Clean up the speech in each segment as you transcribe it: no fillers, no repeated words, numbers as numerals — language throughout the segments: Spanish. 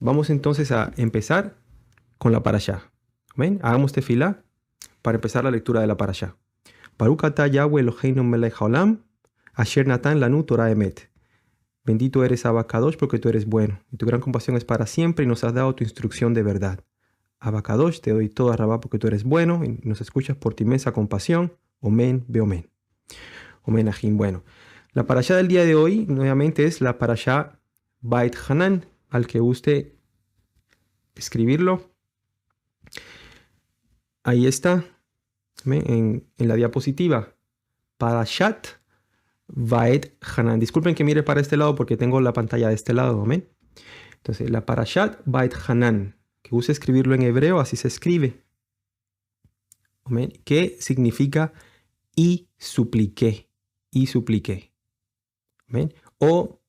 Vamos entonces a empezar con la parashá. ¿Ven? Hagamos tefilá para empezar la lectura de la parashá. Baruch atah Yahweh Eloheinu melech haolam, asher natan lanu Torah emet. Bendito eres Abacadosh porque tú eres bueno, y tu gran compasión es para siempre y nos has dado tu instrucción de verdad. Abacadosh, te doy toda rabá porque tú eres bueno y nos escuchas por tu inmensa compasión. Omen, beomen. Omen ajim. Bueno, la parashá del día de hoy nuevamente es la parashá Bait Hanan, al que guste escribirlo. Ahí está, en la diapositiva. Parashat Bait Hanan. Disculpen que mire para este lado porque tengo la pantalla de este lado. Amén. Entonces, la Parashat Bait Hanan, que use escribirlo en hebreo, así se escribe. Amén. ¿Qué significa y supliqué? Y supliqué. Amén. O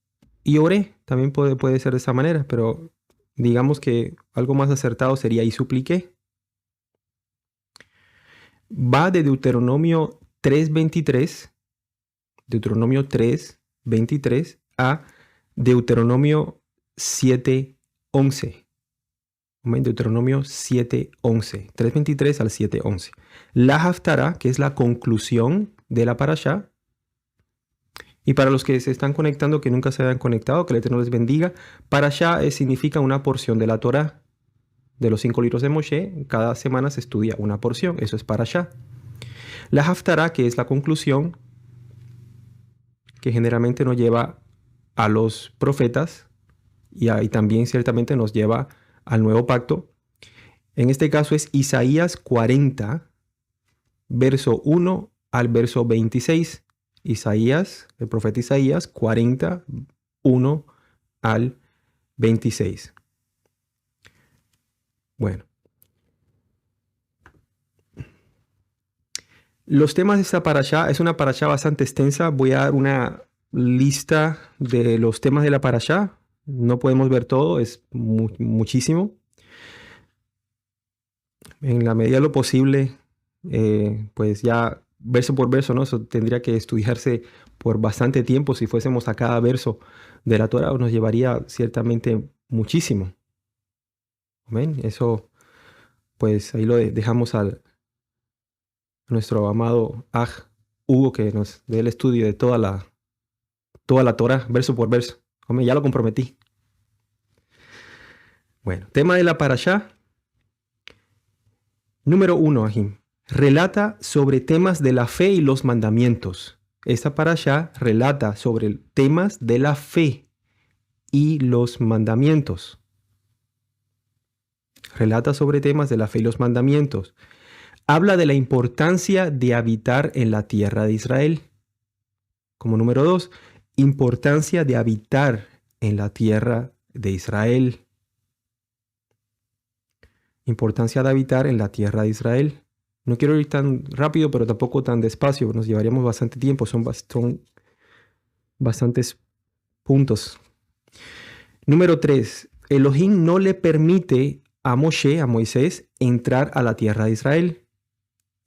y oré, también puede ser de esa manera, pero digamos que algo más acertado sería y supliqué. Va de Deuteronomio 3:23, Deuteronomio 3:23 a Deuteronomio 7:11. Deuteronomio 7:11, 3:23 al 7:11. La Haftará, que es la conclusión de la parashá. Y para los que se están conectando, que nunca se hayan conectado, que el Eterno les bendiga, parashá significa una porción de la Torá. De los 5 libros de Moshe, cada semana se estudia una porción. Eso es parashá. La Haftará, que es la conclusión, que generalmente nos lleva a los profetas y también ciertamente nos lleva al nuevo pacto. En este caso es Isaías 40, verso 1 al verso 26. Isaías, el profeta Isaías 40, 1 al 26. Bueno. Los temas de esta parashá es una parashá bastante extensa. Voy a dar una lista de los temas de la parashá. No podemos ver todo, es muchísimo. En la medida de lo posible, pues ya verso por verso, ¿no? Eso tendría que estudiarse por bastante tiempo. Si fuésemos a cada verso de la Torah, nos llevaría ciertamente muchísimo. ¿Amén? Eso, pues ahí lo dejamos a nuestro amado Aj Hugo, que nos dé el estudio de toda la Torah, verso por verso. Amén, ya lo comprometí. Bueno, tema de la parashá. Número 1, Ajim. Relata sobre temas de la fe y los mandamientos. Esta parashá relata sobre temas de la fe y los mandamientos. Relata sobre temas de la fe y los mandamientos. Habla de la importancia de habitar en la tierra de Israel. Como número 2, importancia de habitar en la tierra de Israel. Importancia de habitar en la tierra de Israel. No quiero ir tan rápido, pero tampoco tan despacio. Nos llevaríamos bastante tiempo. Son bastantes puntos. Número 3. Elohim no le permite a Moisés, entrar a la tierra de Israel.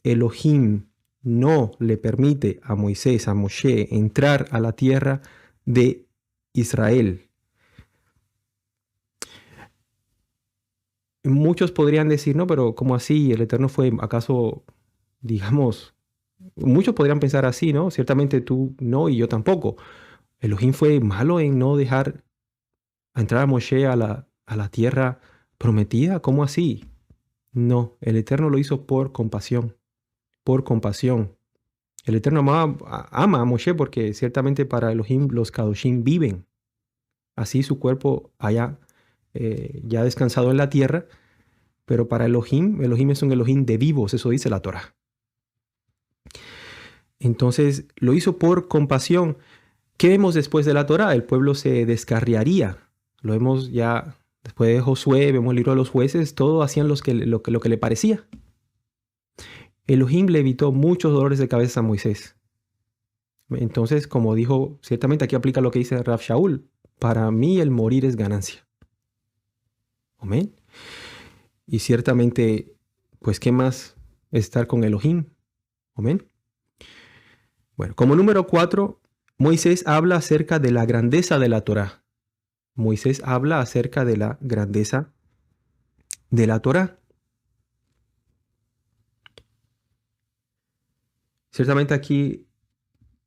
Elohim no le permite a Moisés, a Moshe, entrar a la tierra de Israel. Muchos podrían decir, no, pero ¿cómo así? ¿El Eterno fue, acaso, digamos, muchos podrían pensar así, ¿no? Ciertamente tú no y yo tampoco. Elohim fue malo en no dejar entrar a Moshe a la tierra prometida. ¿Cómo así? No, el Eterno lo hizo por compasión. Por compasión. El Eterno ama a Moshe porque ciertamente para Elohim los Kadoshim viven. Así su cuerpo haya ya descansado en la tierra, pero para Elohim es un Elohim de vivos, eso dice la Torah. Entonces lo hizo por compasión. ¿Qué vemos después de la Torah? El pueblo se descarriaría. Lo vemos ya después de Josué, vemos el libro de los jueces, todo hacían lo que le parecía. Elohim le evitó muchos dolores de cabeza a Moisés. Entonces, como dijo, ciertamente aquí aplica lo que dice Rav Shaul, para mí el morir es ganancia. Amén. Y ciertamente, pues, ¿qué más estar con Elohim? Amén. Bueno, como número 4, Moisés habla acerca de la grandeza de la Torah. Moisés habla acerca de la grandeza de la Torá. Ciertamente aquí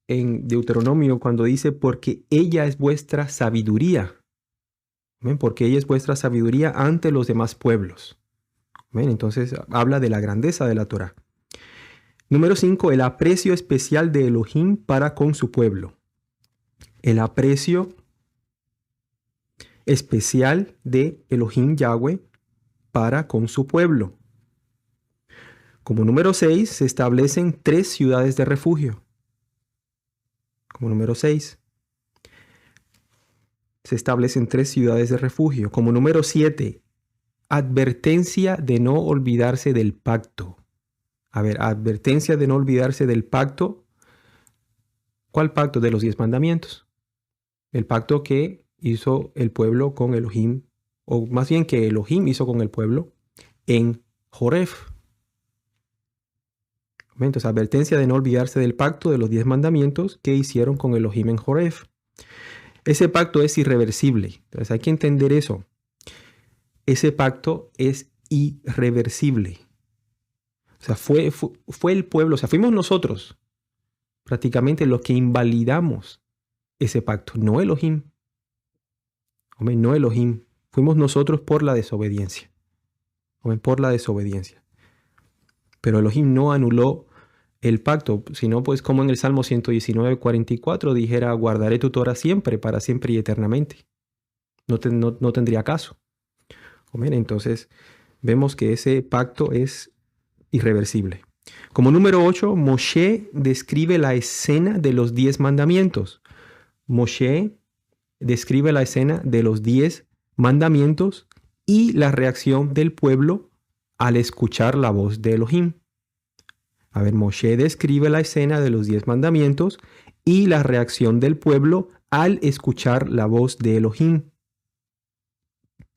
en Deuteronomio, cuando dice, porque ella es vuestra sabiduría. ¿Ven? Porque ella es vuestra sabiduría ante los demás pueblos. ¿Ven? Entonces habla de la grandeza de la Torá. Número 5, el aprecio especial de Elohim para con su pueblo. El aprecio especial de Elohim Yahweh para con su pueblo. Como número 6, se establecen 3 ciudades de refugio. Como número 6, se establecen 3 ciudades de refugio. Como número 7, advertencia de no olvidarse del pacto. A ver, advertencia de no olvidarse del pacto. ¿Cuál pacto? De los 10 mandamientos. El pacto que hizo el pueblo con Elohim, o más bien que Elohim hizo con el pueblo en Joreb. Entonces, advertencia de no olvidarse del pacto de los 10 mandamientos que hicieron con Elohim en Joreb. Ese pacto es irreversible. Entonces hay que entender eso. Ese pacto es irreversible. O sea, fue el pueblo, o sea, fuimos nosotros prácticamente los que invalidamos ese pacto, no Elohim. Hombre, no Elohim. Fuimos nosotros por la desobediencia. Hombre, por la desobediencia. Pero Elohim no anuló el pacto, sino pues como en el Salmo 119, 44 dijera, guardaré tu Torah siempre, para siempre y eternamente. No tendría caso. Hombre, entonces vemos que ese pacto es irreversible. Como número 8, Moshe describe la escena de los 10 mandamientos. Moshe describe la escena de los 10 mandamientos y la reacción del pueblo al escuchar la voz de Elohim. A ver, Moshe describe la escena de los 10 mandamientos y la reacción del pueblo al escuchar la voz de Elohim.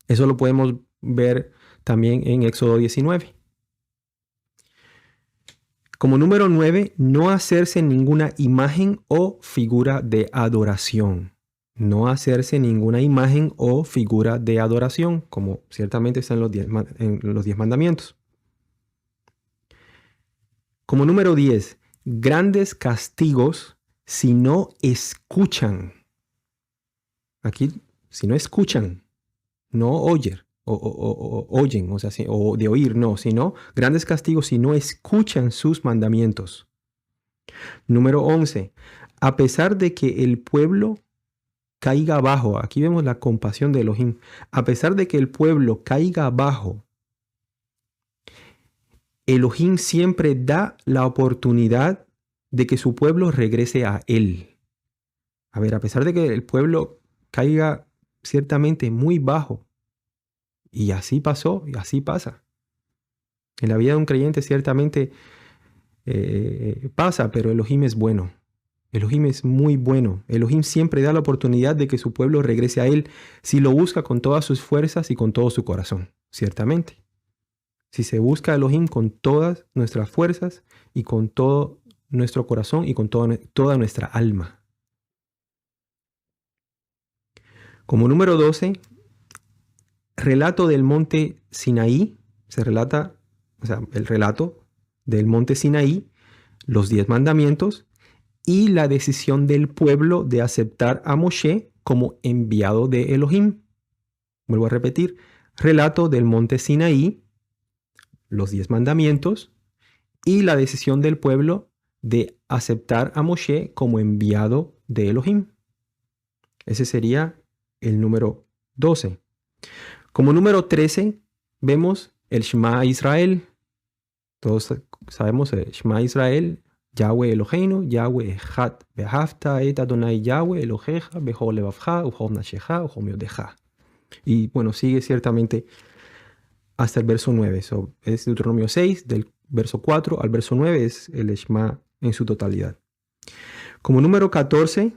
Eso lo podemos ver también en Éxodo 19. Como número 9, no hacerse ninguna imagen o figura de adoración. No hacerse ninguna imagen o figura de adoración, como ciertamente está en los 10 mandamientos. Como número 10, grandes castigos si no escuchan. Aquí, si no escuchan, no oyen, oyen, o sea, o de oír, no, sino grandes castigos si no escuchan sus mandamientos. Número 11, a pesar de que el pueblo caiga abajo, aquí vemos la compasión de Elohim, a pesar de que el pueblo caiga abajo, Elohim siempre da la oportunidad de que su pueblo regrese a él. A ver, a pesar de que el pueblo caiga ciertamente muy bajo, y así pasó, y así pasa. En la vida de un creyente ciertamente pasa, pero Elohim es bueno. Elohim es muy bueno. Elohim siempre da la oportunidad de que su pueblo regrese a él si lo busca con todas sus fuerzas y con todo su corazón, ciertamente. Si se busca a Elohim con todas nuestras fuerzas y con todo nuestro corazón y con toda nuestra alma. Como número 12, relato del monte Sinaí. Se relata, o sea, el relato del monte Sinaí, los 10 mandamientos y la decisión del pueblo de aceptar a Moshe como enviado de Elohim. Vuelvo a repetir, relato del monte Sinaí, los 10 mandamientos y la decisión del pueblo de aceptar a Moshe como enviado de Elohim. Ese sería el número 12. Como número 13 vemos el Shema Israel. Todos sabemos el Shema Israel, Yahweh Eloheinu, Yahweh Echad, Behavta et Adonai Yahweh Elohecha, Bechol levavcha, Uchol nafshecha, Uchol miodecha. Y bueno, sigue ciertamente hasta el verso 9. Es Deuteronomio 6, del verso 4 al verso 9 es el Shema en su totalidad. Como número 14,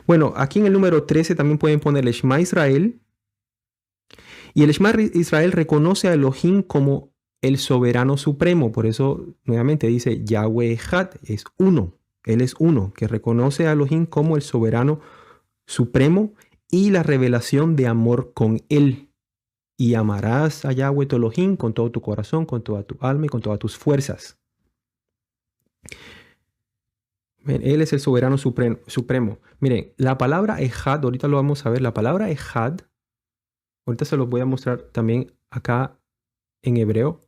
bueno, aquí en el número 13 también pueden poner el Shema Israel. Y el Shema Israel reconoce a Elohim como el soberano supremo. Por eso nuevamente dice Yahweh Echad es uno. Él es uno, que reconoce a Elohim como el soberano supremo y la revelación de amor con Él. Y amarás a Yahweh tu Elohim con todo tu corazón, con toda tu alma y con todas tus fuerzas. Él es el soberano supremo. Miren, la palabra Ejad, ahorita lo vamos a ver, la palabra Ejad, ahorita se los voy a mostrar también acá en hebreo,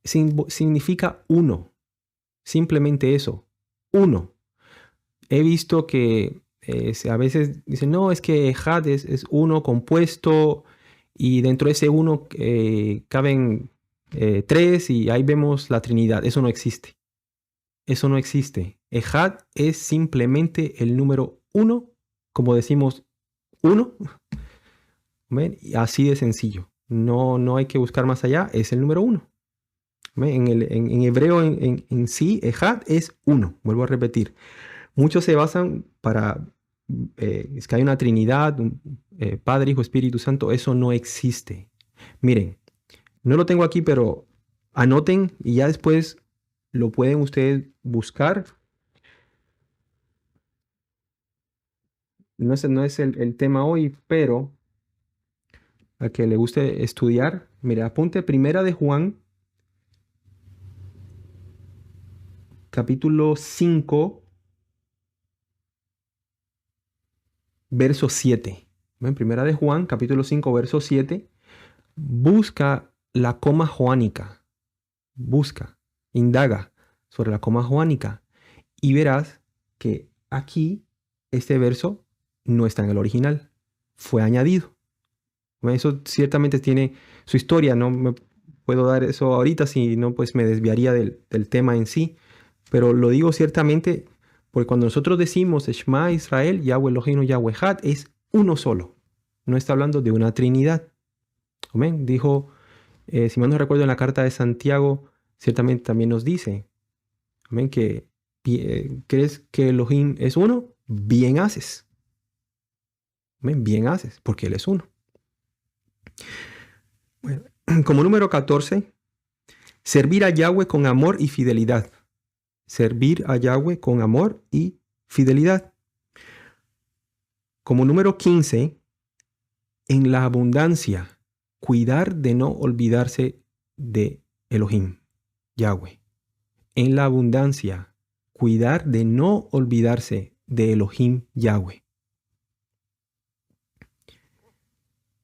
significa uno. Simplemente eso, uno. He visto que a veces dicen, no, es que Ejad es uno compuesto y dentro de ese uno caben tres y ahí vemos la Trinidad. Eso no existe. Eso no existe. Ejad es simplemente el número uno, como decimos uno. ¿Ven? Así de sencillo. No hay que buscar más allá. Es el número uno. En hebreo en sí, Ejad es uno. Vuelvo a repetir. Muchos se basan para es que hay una Trinidad, Padre, Hijo, Espíritu Santo. Eso no existe. Miren, no lo tengo aquí, pero anoten y ya después lo pueden ustedes buscar. No es el tema hoy, pero a que le guste estudiar, mire, apunte Primera de Juan, capítulo 5, verso 7. ¿Ven? Primera de Juan, capítulo 5, verso 7. Busca la coma joánica. Busca, indaga sobre la coma joánica. Y verás que aquí este verso no está en el original. Fue añadido. Eso ciertamente tiene su historia. No me puedo dar eso ahorita, si no, pues me desviaría del tema en sí. Pero lo digo ciertamente porque cuando nosotros decimos Shema Israel, Yahweh Eloheinu, Yahweh Had, es uno solo. No está hablando de una trinidad. Amén. Dijo, si mal no recuerdo, en la carta de Santiago, ciertamente también nos dice, amén, que ¿crees que Elohim es uno? Bien haces. Amén, bien haces, porque Él es uno. Bueno, como número 14, servir a Yahweh con amor y fidelidad. Servir a Yahweh con amor y fidelidad. Como número 15, en la abundancia, cuidar de no olvidarse de Elohim, Yahweh. En la abundancia, cuidar de no olvidarse de Elohim, Yahweh.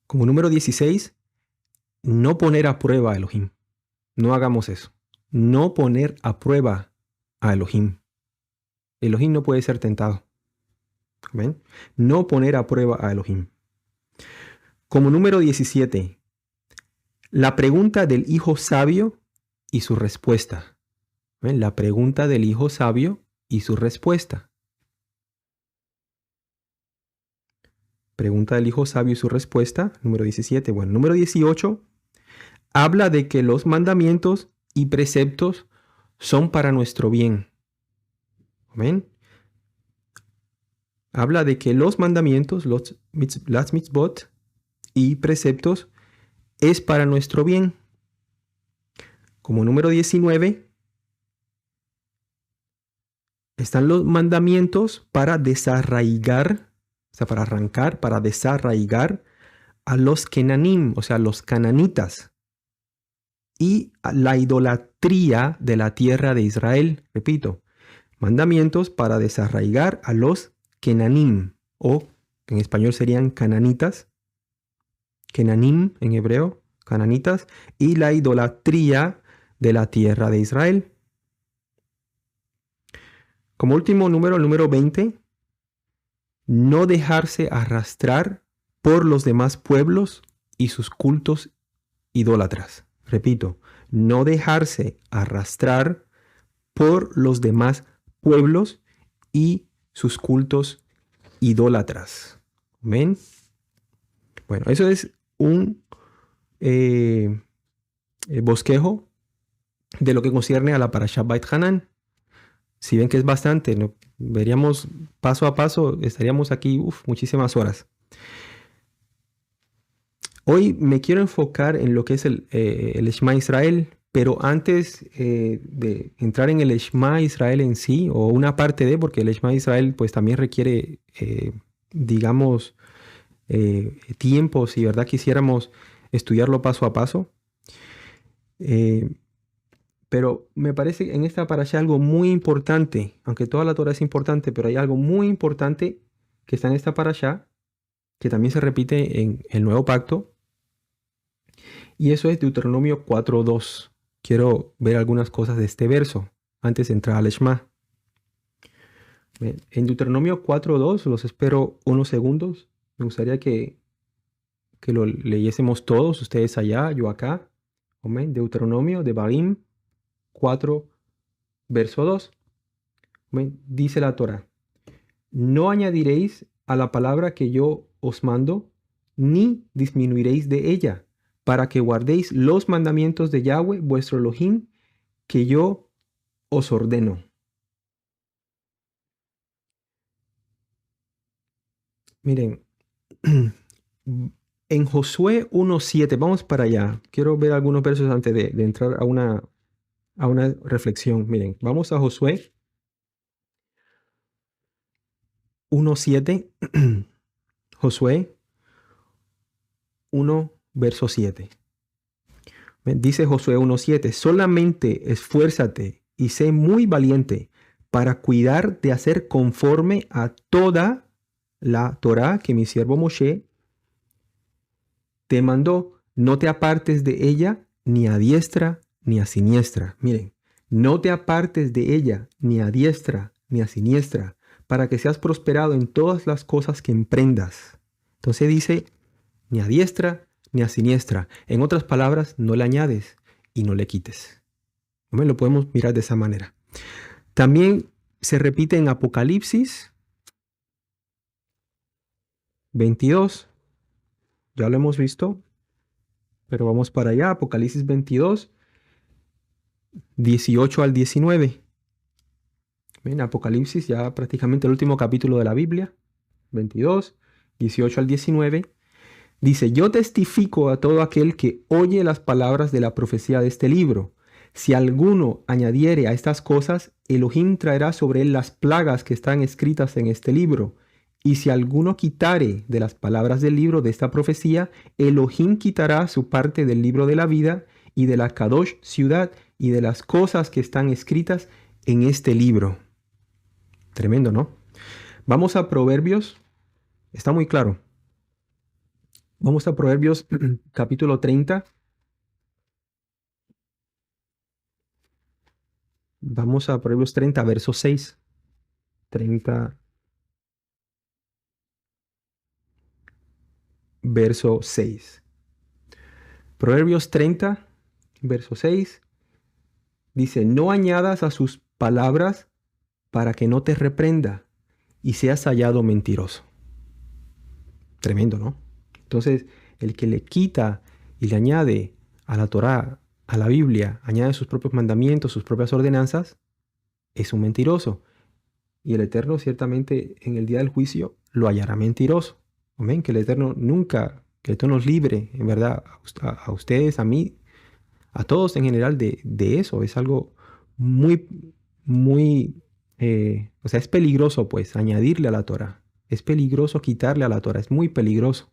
Como número 16, no poner a prueba a Elohim. No hagamos eso. No poner a prueba a Elohim. Elohim no puede ser tentado. ¿Ven? No poner a prueba a Elohim. Como número 17, la pregunta del hijo sabio y su respuesta. ¿Ven? La pregunta del hijo sabio y su respuesta. Pregunta del hijo sabio y su respuesta. Número 17. Bueno, número 18 habla de que los mandamientos y preceptos son para nuestro bien. ¿Ven? Habla de que los mandamientos, las mitzvot y preceptos es para nuestro bien. Como número 19 están los mandamientos para desarraigar, o sea, para arrancar, para desarraigar a los kenanim, o sea, los cananitas, y a la idolatría de la tierra de Israel. Repito, mandamientos para desarraigar a los kenanim, o en español serían cananitas, kenanim en hebreo, cananitas, y la idolatría de la tierra de Israel. Como último número, el número 20, no dejarse arrastrar por los demás pueblos y sus cultos idólatras. Repito, no dejarse arrastrar por los demás pueblos y sus cultos idólatras. ¿Ven? Bueno, eso es un bosquejo de lo que concierne a la Parashat Beit Hanan. Si ven que es bastante, ¿no? Veríamos paso a paso, estaríamos aquí muchísimas horas. Hoy me quiero enfocar en lo que es el Shema Israel, Pero antes de entrar en el Shema Israel en sí, o una parte de, porque el Shema Israel pues también requiere, digamos, tiempos y verdad quisiéramos estudiarlo paso a paso. Eh, pero me parece en esta parasha algo muy importante, aunque toda la Torah es importante, pero hay algo muy importante que está en esta parasha, que también se repite en el Nuevo Pacto, y eso es Deuteronomio 4:2. Quiero ver algunas cosas de este verso antes de entrar al Shema. Bien, en Deuteronomio 4:2, los espero unos segundos. Me gustaría que lo leyésemos todos, ustedes allá, yo acá. Amén. Deuteronomio de Barim 4, verso 2. Amén. Dice la Torah: no añadiréis a la palabra que yo os mando, ni disminuiréis de ella, para que guardéis los mandamientos de Yahweh, vuestro Elohim, que yo os ordeno. Miren, en Josué 1:7, vamos para allá. Quiero ver algunos versos antes de entrar a una reflexión. Miren, vamos a Josué 1:7. Josué 1, verso 7. Dice Josué 1:7, solamente esfuérzate y sé muy valiente para cuidar de hacer conforme a toda la Torá que mi siervo Moshe te mandó. No te apartes de ella ni a diestra ni a siniestra. Miren, no te apartes de ella ni a diestra ni a siniestra, para que seas prosperado en todas las cosas que emprendas. Entonces dice, ni a diestra ni a siniestra. En otras palabras, no le añades y no le quites. ¿No? Lo podemos mirar de esa manera. También se repite en Apocalipsis 22. Ya lo hemos visto, pero vamos para allá. Apocalipsis 22, 18 al 19. ¿Ven? Apocalipsis, ya prácticamente el último capítulo de la Biblia. 22, 18 al 19. Dice, yo testifico a todo aquel que oye las palabras de la profecía de este libro. Si alguno añadiere a estas cosas, Elohim traerá sobre él las plagas que están escritas en este libro. Y si alguno quitare de las palabras del libro de esta profecía, Elohim quitará su parte del libro de la vida y de la Kadosh ciudad y de las cosas que están escritas en este libro. Tremendo, ¿no? Vamos a Proverbios. Está muy claro. Vamos a Proverbios capítulo 30. Vamos a Proverbios 30, verso 6. 30, verso 6. Proverbios 30, verso 6. Dice, no añadas a sus palabras para que no te reprenda y seas hallado mentiroso. Tremendo, ¿no? Entonces, el que le quita y le añade a la Torá, a la Biblia, añade sus propios mandamientos, sus propias ordenanzas, es un mentiroso. Y el Eterno ciertamente en el día del juicio lo hallará mentiroso. Amén. Que el Eterno nunca, que el Eterno nos libre, en verdad, a ustedes, a mí, a todos en general de eso. Es algo muy, muy, o sea, es peligroso pues añadirle a la Torah. Es peligroso quitarle a la Torah. Es muy peligroso.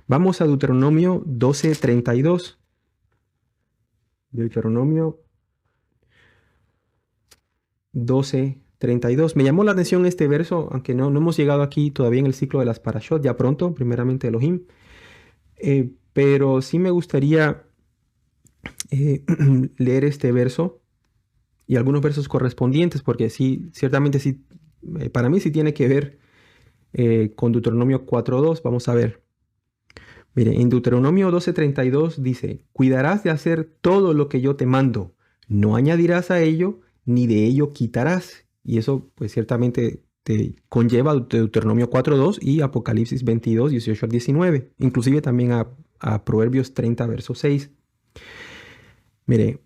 Vamos a Deuteronomio 12:32. Deuteronomio 12:32. Me llamó la atención este verso, aunque no hemos llegado aquí todavía en el ciclo de las parashot, ya pronto, primeramente Elohim. Pero sí me gustaría leer este verso y algunos versos correspondientes, porque sí, ciertamente sí, para mí sí tiene que ver con Deuteronomio 4:2. Vamos a ver. Mire, en Deuteronomio 12:32 dice, cuidarás de hacer todo lo que yo te mando, no añadirás a ello, ni de ello quitarás. Y eso pues ciertamente te conlleva Deuteronomio 4:2 y Apocalipsis 22, 18 al 19. Inclusive también a Proverbios 30, verso 6. Mire,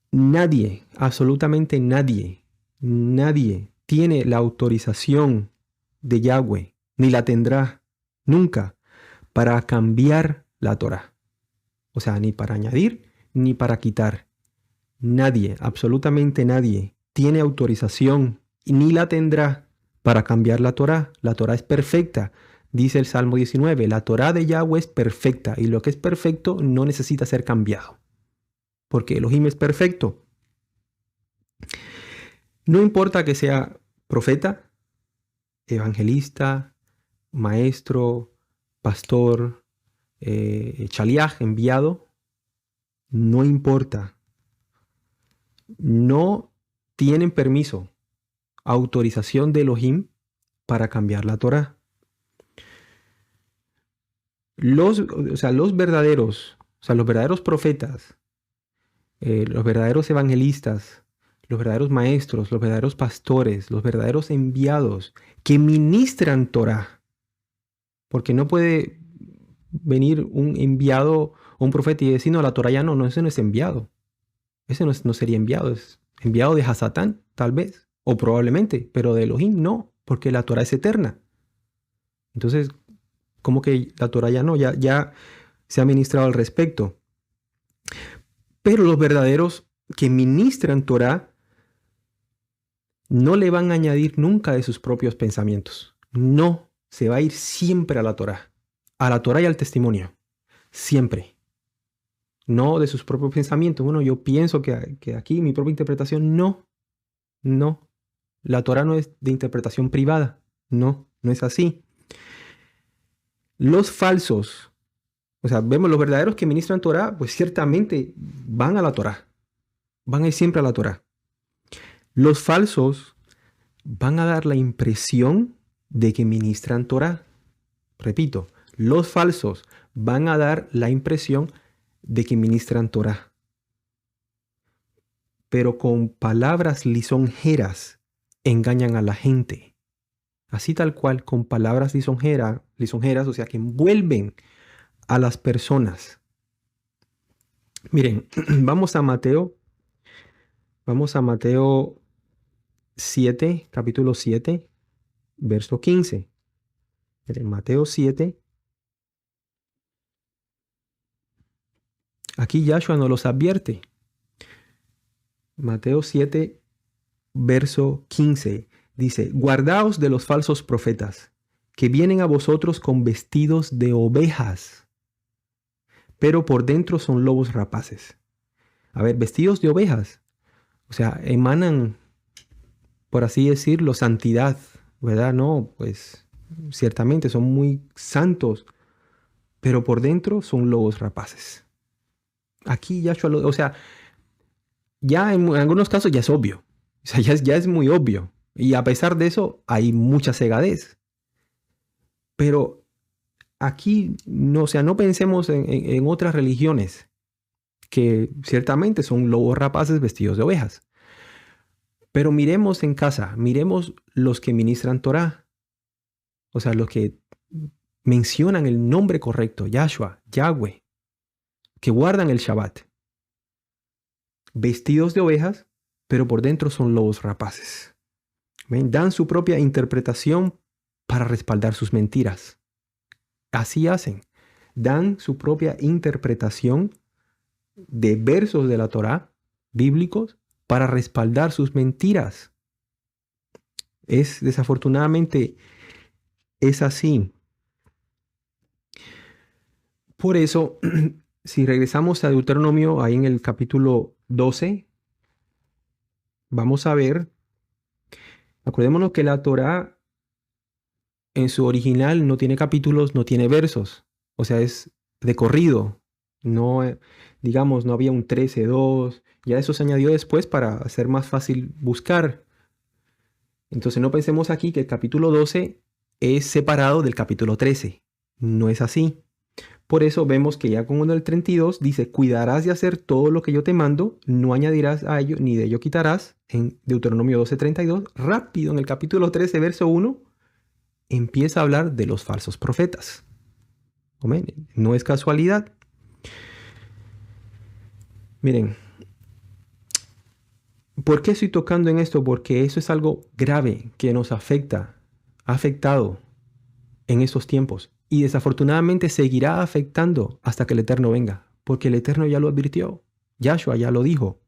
nadie, absolutamente nadie tiene la autorización de Yahweh, ni la tendrá nunca, para cambiar la Torah. O sea, ni para añadir ni para quitar. Nadie, absolutamente nadie, tiene autorización y ni la tendrá para cambiar la Torá. La Torá es perfecta. Dice el Salmo 19, la Torá de Yahweh es perfecta y lo que es perfecto no necesita ser cambiado. Porque Elohim es perfecto. No importa que sea profeta, evangelista, maestro, pastor, chaliaj, enviado, no importa. No tienen permiso, autorización de Elohim para cambiar la Torá. Los verdaderos profetas, los verdaderos evangelistas, los verdaderos maestros, los verdaderos pastores, los verdaderos enviados que ministran Torá. Porque no puede venir un enviado o un profeta y decir, no, la Torá ya no, ese no es enviado. Ese no sería enviado, es enviado de Hasatán, tal vez, o probablemente, pero de Elohim no, porque la Torá es eterna. Entonces, ¿cómo que la Torá ya no? Ya se ha ministrado al respecto. Pero los verdaderos que ministran Torá no le van a añadir nunca de sus propios pensamientos. No, se va a ir siempre a la Torá y al testimonio. Siempre. No de sus propios pensamientos. Bueno, yo pienso que aquí mi propia interpretación, no. La Torá no es de interpretación privada. No es así. Los falsos, o sea, vemos los verdaderos que ministran Torá, pues ciertamente van a la Torá. Van a ir siempre a la Torá. Los falsos van a dar la impresión de que ministran Torá. Repito, los falsos van a dar la impresión de que ministran Torá. Pero con palabras lisonjeras engañan a la gente. Así tal cual, con palabras lisonjeras, o sea, que envuelven a las personas. Miren, vamos a Mateo 7, capítulo 7, verso 15. Miren, Mateo 7. Aquí Yahshua nos los advierte. Mateo 7, verso 15. Dice, guardaos de los falsos profetas, que vienen a vosotros con vestidos de ovejas, pero por dentro son lobos rapaces. A ver, vestidos de ovejas. O sea, emanan, por así decirlo, santidad, ¿verdad? No, pues ciertamente son muy santos, pero por dentro son lobos rapaces. Aquí Yahshua, o sea, ya en algunos casos ya es obvio. O sea, ya es muy obvio. Y a pesar de eso, hay mucha cegadez. Pero aquí, no, o sea, no pensemos en otras religiones que ciertamente son lobos rapaces vestidos de ovejas. Pero miremos en casa, miremos los que ministran Torá. O sea, los que mencionan el nombre correcto, Yahshua, Yahweh, que guardan el Shabbat. Vestidos de ovejas, pero por dentro son lobos rapaces. ¿Ven? Dan su propia interpretación para respaldar sus mentiras. Así hacen. Dan su propia interpretación de versos de la Torá bíblicos para respaldar sus mentiras. Desafortunadamente, es así. Por eso, si regresamos a Deuteronomio, ahí en el capítulo 12, vamos a ver, acordémonos que la Torá en su original no tiene capítulos, no tiene versos. O sea, es de corrido. No, digamos, no había un 13:2. Ya eso se añadió después para hacer más fácil buscar. Entonces no pensemos aquí que el capítulo 12 es separado del capítulo 13. No es así. Por eso vemos que ya con el 32 dice, cuidarás de hacer todo lo que yo te mando, no añadirás a ello, ni de ello quitarás. En Deuteronomio 12:32, rápido en el capítulo 13, verso 1, empieza a hablar de los falsos profetas. Amén. No es casualidad. Miren, ¿por qué estoy tocando en esto? Porque eso es algo grave que nos afecta, ha afectado en estos tiempos y desafortunadamente seguirá afectando hasta que el Eterno venga. porque el Eterno ya lo advirtió. Yahshua ya lo dijo.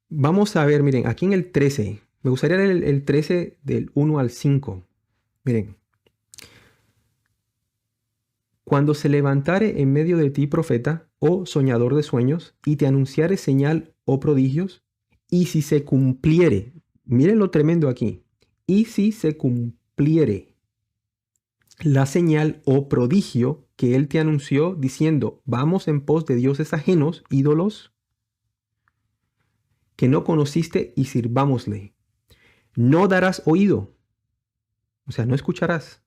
Vamos a ver, miren, aquí en el 13. Me gustaría leer el 13 del 1 al 5. Miren. Cuando se levantare en medio de ti profeta o soñador de sueños y te anunciare señal o prodigios, y si se cumpliere, miren lo tremendo aquí, y si se cumpliere la señal o prodigio que él te anunció diciendo, vamos en pos de dioses ajenos, ídolos, que no conociste y sirvámosle. No darás oído, o sea, no escucharás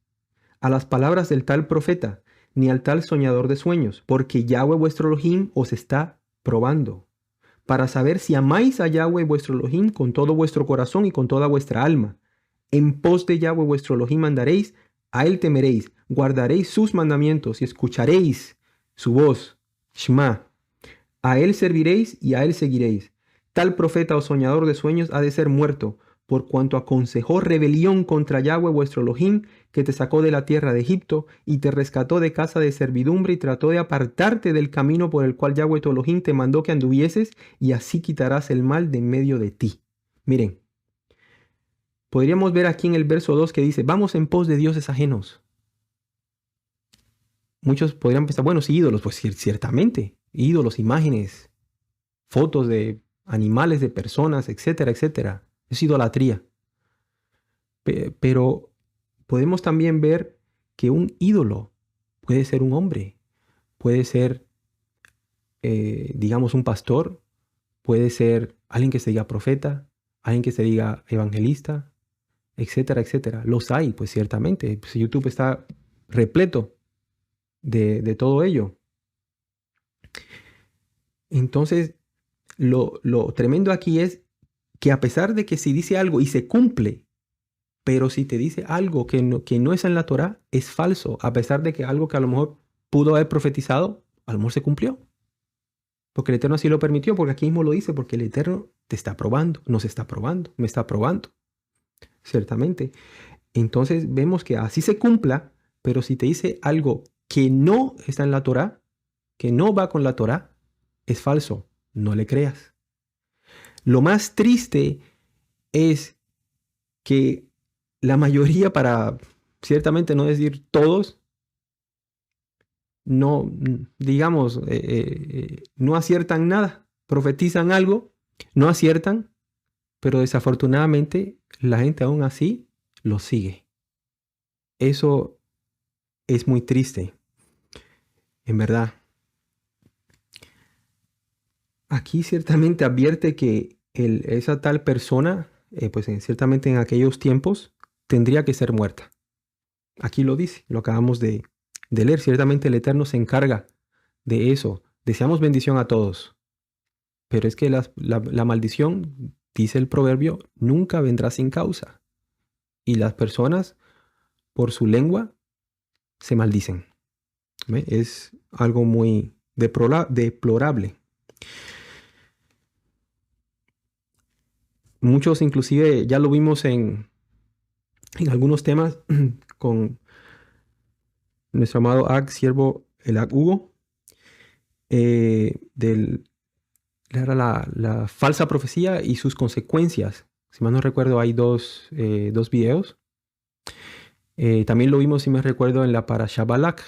a las palabras del tal profeta, ni al tal soñador de sueños, porque Yahweh vuestro Elohim os está probando, para saber si amáis a Yahweh vuestro Elohim con todo vuestro corazón y con toda vuestra alma. En pos de Yahweh vuestro Elohim andaréis, a él temeréis, guardaréis sus mandamientos y escucharéis su voz, Shema. A él serviréis y a él seguiréis. Tal profeta o soñador de sueños ha de ser muerto, por cuanto aconsejó rebelión contra Yahweh vuestro Elohim, que te sacó de la tierra de Egipto y te rescató de casa de servidumbre y trató de apartarte del camino por el cual Yahweh tu Elohim te mandó que anduvieses, y así quitarás el mal de en medio de ti. Miren, podríamos ver aquí en el verso 2 que dice, vamos en pos de dioses ajenos. Muchos podrían pensar, bueno, sí, ídolos, pues ciertamente, ídolos, imágenes, fotos de animales, de personas, etcétera, etcétera. Es idolatría. Pero podemos también ver que un ídolo puede ser un hombre, puede ser, digamos, un pastor, puede ser alguien que se diga profeta, alguien que se diga evangelista, etcétera, etcétera. Los hay, pues ciertamente. Pues YouTube está repleto de todo ello. Entonces, lo tremendo aquí es que a pesar de que si dice algo y se cumple, pero si te dice algo que no es en la Torá, es falso, a pesar de que algo que a lo mejor pudo haber profetizado, a lo mejor se cumplió. Porque el Eterno así lo permitió, porque aquí mismo lo dice, porque el Eterno te está probando, nos está probando, me está probando, ciertamente. Entonces vemos que así se cumpla, pero si te dice algo que no está en la Torá, que no va con la Torá, es falso, no le creas. Lo más triste es que la mayoría, para ciertamente no decir todos, no, digamos, no aciertan nada, profetizan algo, no aciertan, pero desafortunadamente la gente aún así lo sigue. Eso es muy triste, en verdad. Aquí ciertamente advierte que esa tal persona, pues ciertamente en aquellos tiempos, tendría que ser muerta. Aquí lo dice, lo acabamos de leer. Ciertamente el Eterno se encarga de eso. Deseamos bendición a todos. Pero es que la maldición, dice el proverbio, nunca vendrá sin causa. Y las personas, por su lengua, se maldicen. ¿Ve? Es algo muy deplorable. Muchos inclusive ya lo vimos en algunos temas con nuestro amado Ag, siervo el Ag Hugo, era la falsa profecía y sus consecuencias. Si mal no recuerdo, hay dos videos. También lo vimos, si me recuerdo, en la Parashá Balak.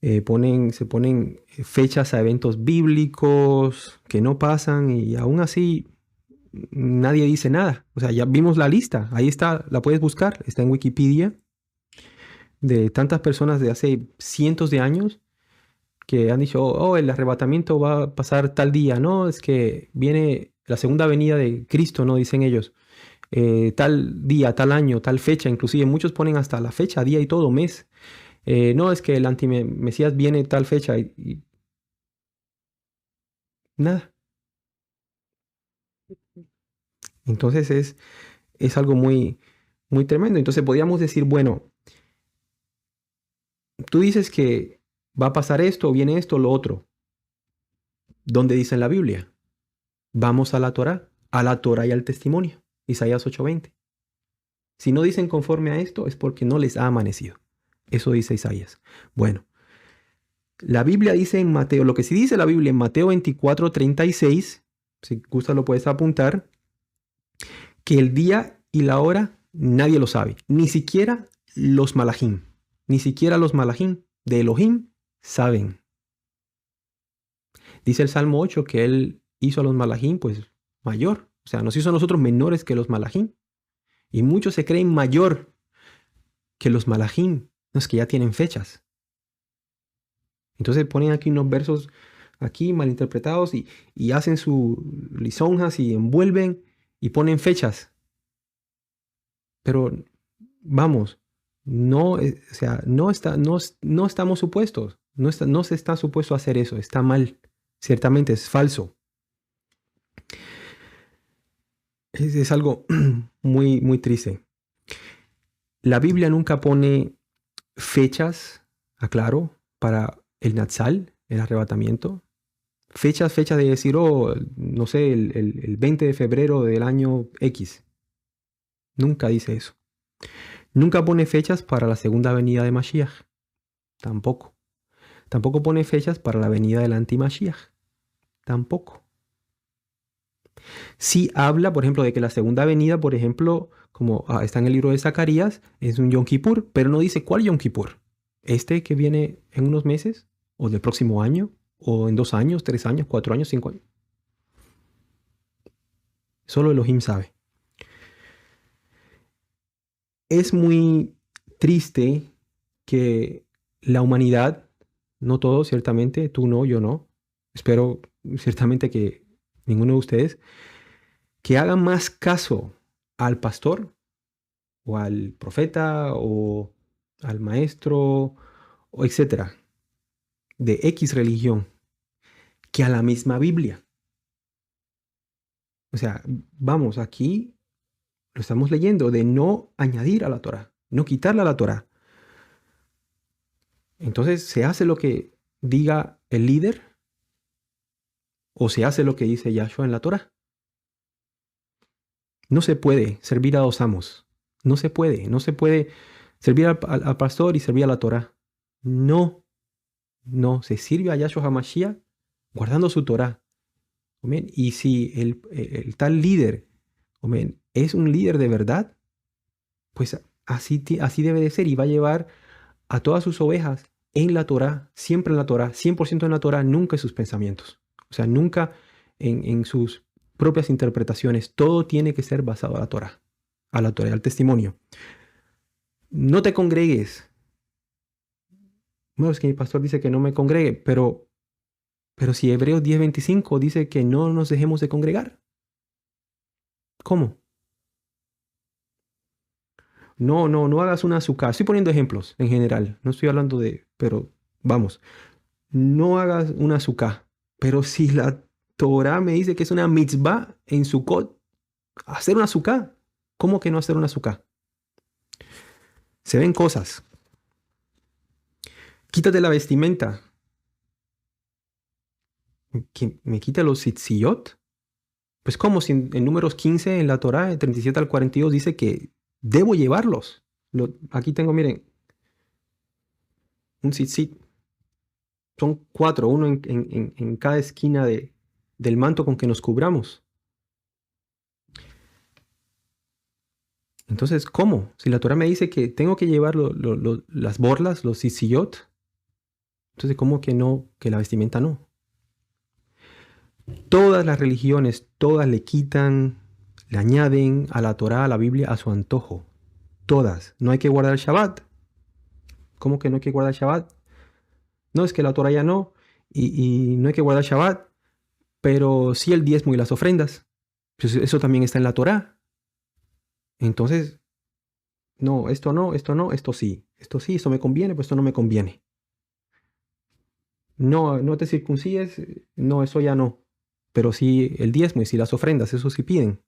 Se ponen fechas a eventos bíblicos que no pasan y aún así nadie dice nada. O sea, ya vimos la lista. Ahí está, la puedes buscar. Está en Wikipedia. De tantas personas de hace cientos de años que han dicho, oh, el arrebatamiento va a pasar tal día. No, es que viene la segunda venida de Cristo, ¿no? Dicen ellos. Tal día, tal año, tal fecha. Inclusive muchos ponen hasta la fecha, día y todo, mes. No, es que el antimesías viene tal fecha y nada. Entonces es algo muy, muy tremendo. Entonces podríamos decir, bueno, tú dices que va a pasar esto, viene esto, lo otro. ¿Dónde dice en la Biblia? Vamos a la Torá y al testimonio. Isaías 8:20. Si no dicen conforme a esto, es porque no les ha amanecido. Eso dice Isaías. Bueno, La Biblia dice en Mateo, lo que sí dice la Biblia en Mateo 24:36, si gusta lo puedes apuntar, que el día y la hora nadie lo sabe, ni siquiera los malajim, ni siquiera los malajim de Elohim saben. Dice el Salmo 8 que él hizo a los malajim pues mayor, o sea, nos hizo a nosotros menores que los malajim. Y muchos se creen mayor que los malajim, los que ya tienen fechas. Entonces ponen aquí unos versos aquí malinterpretados y hacen sus lisonjas y envuelven y ponen fechas. Pero vamos, no, o sea, no estamos supuestos, no se está supuesto a hacer eso, está mal, ciertamente es falso. Es algo muy, muy triste. La Biblia nunca pone fechas, aclaro, para el Natsal, el arrebatamiento. Fechas de decir, oh, no sé, el 20 de febrero del año X. Nunca dice eso. Nunca pone fechas para la segunda venida de Mashiach. Tampoco. Tampoco pone fechas para la venida del anti-Mashiach. Tampoco. Sí habla, por ejemplo, de que la segunda venida, por ejemplo, como está en el libro de Zacarías, es un Yom Kippur, pero no dice cuál Yom Kippur. ¿Este que viene en unos meses? ¿O del próximo año? ¿O en 2 años, 3 años, 4 años, 5 años? Solo Elohim sabe. Es muy triste que la humanidad, no todos, ciertamente, tú no, yo no, espero ciertamente que ninguno de ustedes, que hagan más caso al pastor o al profeta o al maestro o etcétera de X religión que a la misma Biblia. O sea, vamos, aquí lo estamos leyendo de no añadir a la Torah, no quitarle a la Torah. Entonces, ¿se hace lo que diga el líder o se hace lo que dice Yahshua en la Torah? No se puede servir a dos amos. No se puede servir al pastor y servir a la Torah. No, no, se sirve a Yahshua HaMashiach guardando su Torah. Amén. Y si el tal líder, amén, es un líder de verdad, pues así debe de ser y va a llevar a todas sus ovejas en la Torah, siempre en la Torah, 100% en la Torah, nunca en sus pensamientos. O sea, nunca en sus propias interpretaciones. Todo tiene que ser basado a la Torah, al testimonio. No te congregues. Bueno, es que mi pastor dice que no me congregue, pero si Hebreos 10:25 dice que no nos dejemos de congregar. ¿Cómo? No hagas una azúcar. Estoy poniendo ejemplos en general. No estoy hablando pero vamos. No hagas una azúcar. Pero si la Torah me dice que es una mitzvah en Sukkot, hacer una azúcar. ¿Cómo que no hacer una azúcar? Se ven cosas. Quítate la vestimenta. ¿Que me quite los tzitziyot? Pues como si en Números 15 en la Torah, de 37 al 42, dice que debo llevarlos. Aquí tengo, miren, un tzitzit. Son 4, uno en cada esquina del manto con que nos cubramos. Entonces, ¿cómo? Si la Torah me dice que tengo que llevar las borlas, los tzitziyot, entonces, ¿cómo que no, que la vestimenta no? Todas las religiones, todas le quitan, le añaden a la Torah, a la Biblia, a su antojo. Todas. No hay que guardar el Shabbat. ¿Cómo que no hay que guardar el Shabbat? No, es que la Torah ya no, y no hay que guardar el Shabbat, pero sí el diezmo y las ofrendas. Pues eso también está en la Torah. Entonces, no, esto no, esto sí. Esto sí, esto me conviene, pues esto no me conviene. No, no te circuncides, no, eso ya no. Pero sí el diezmo y sí las ofrendas, eso sí piden.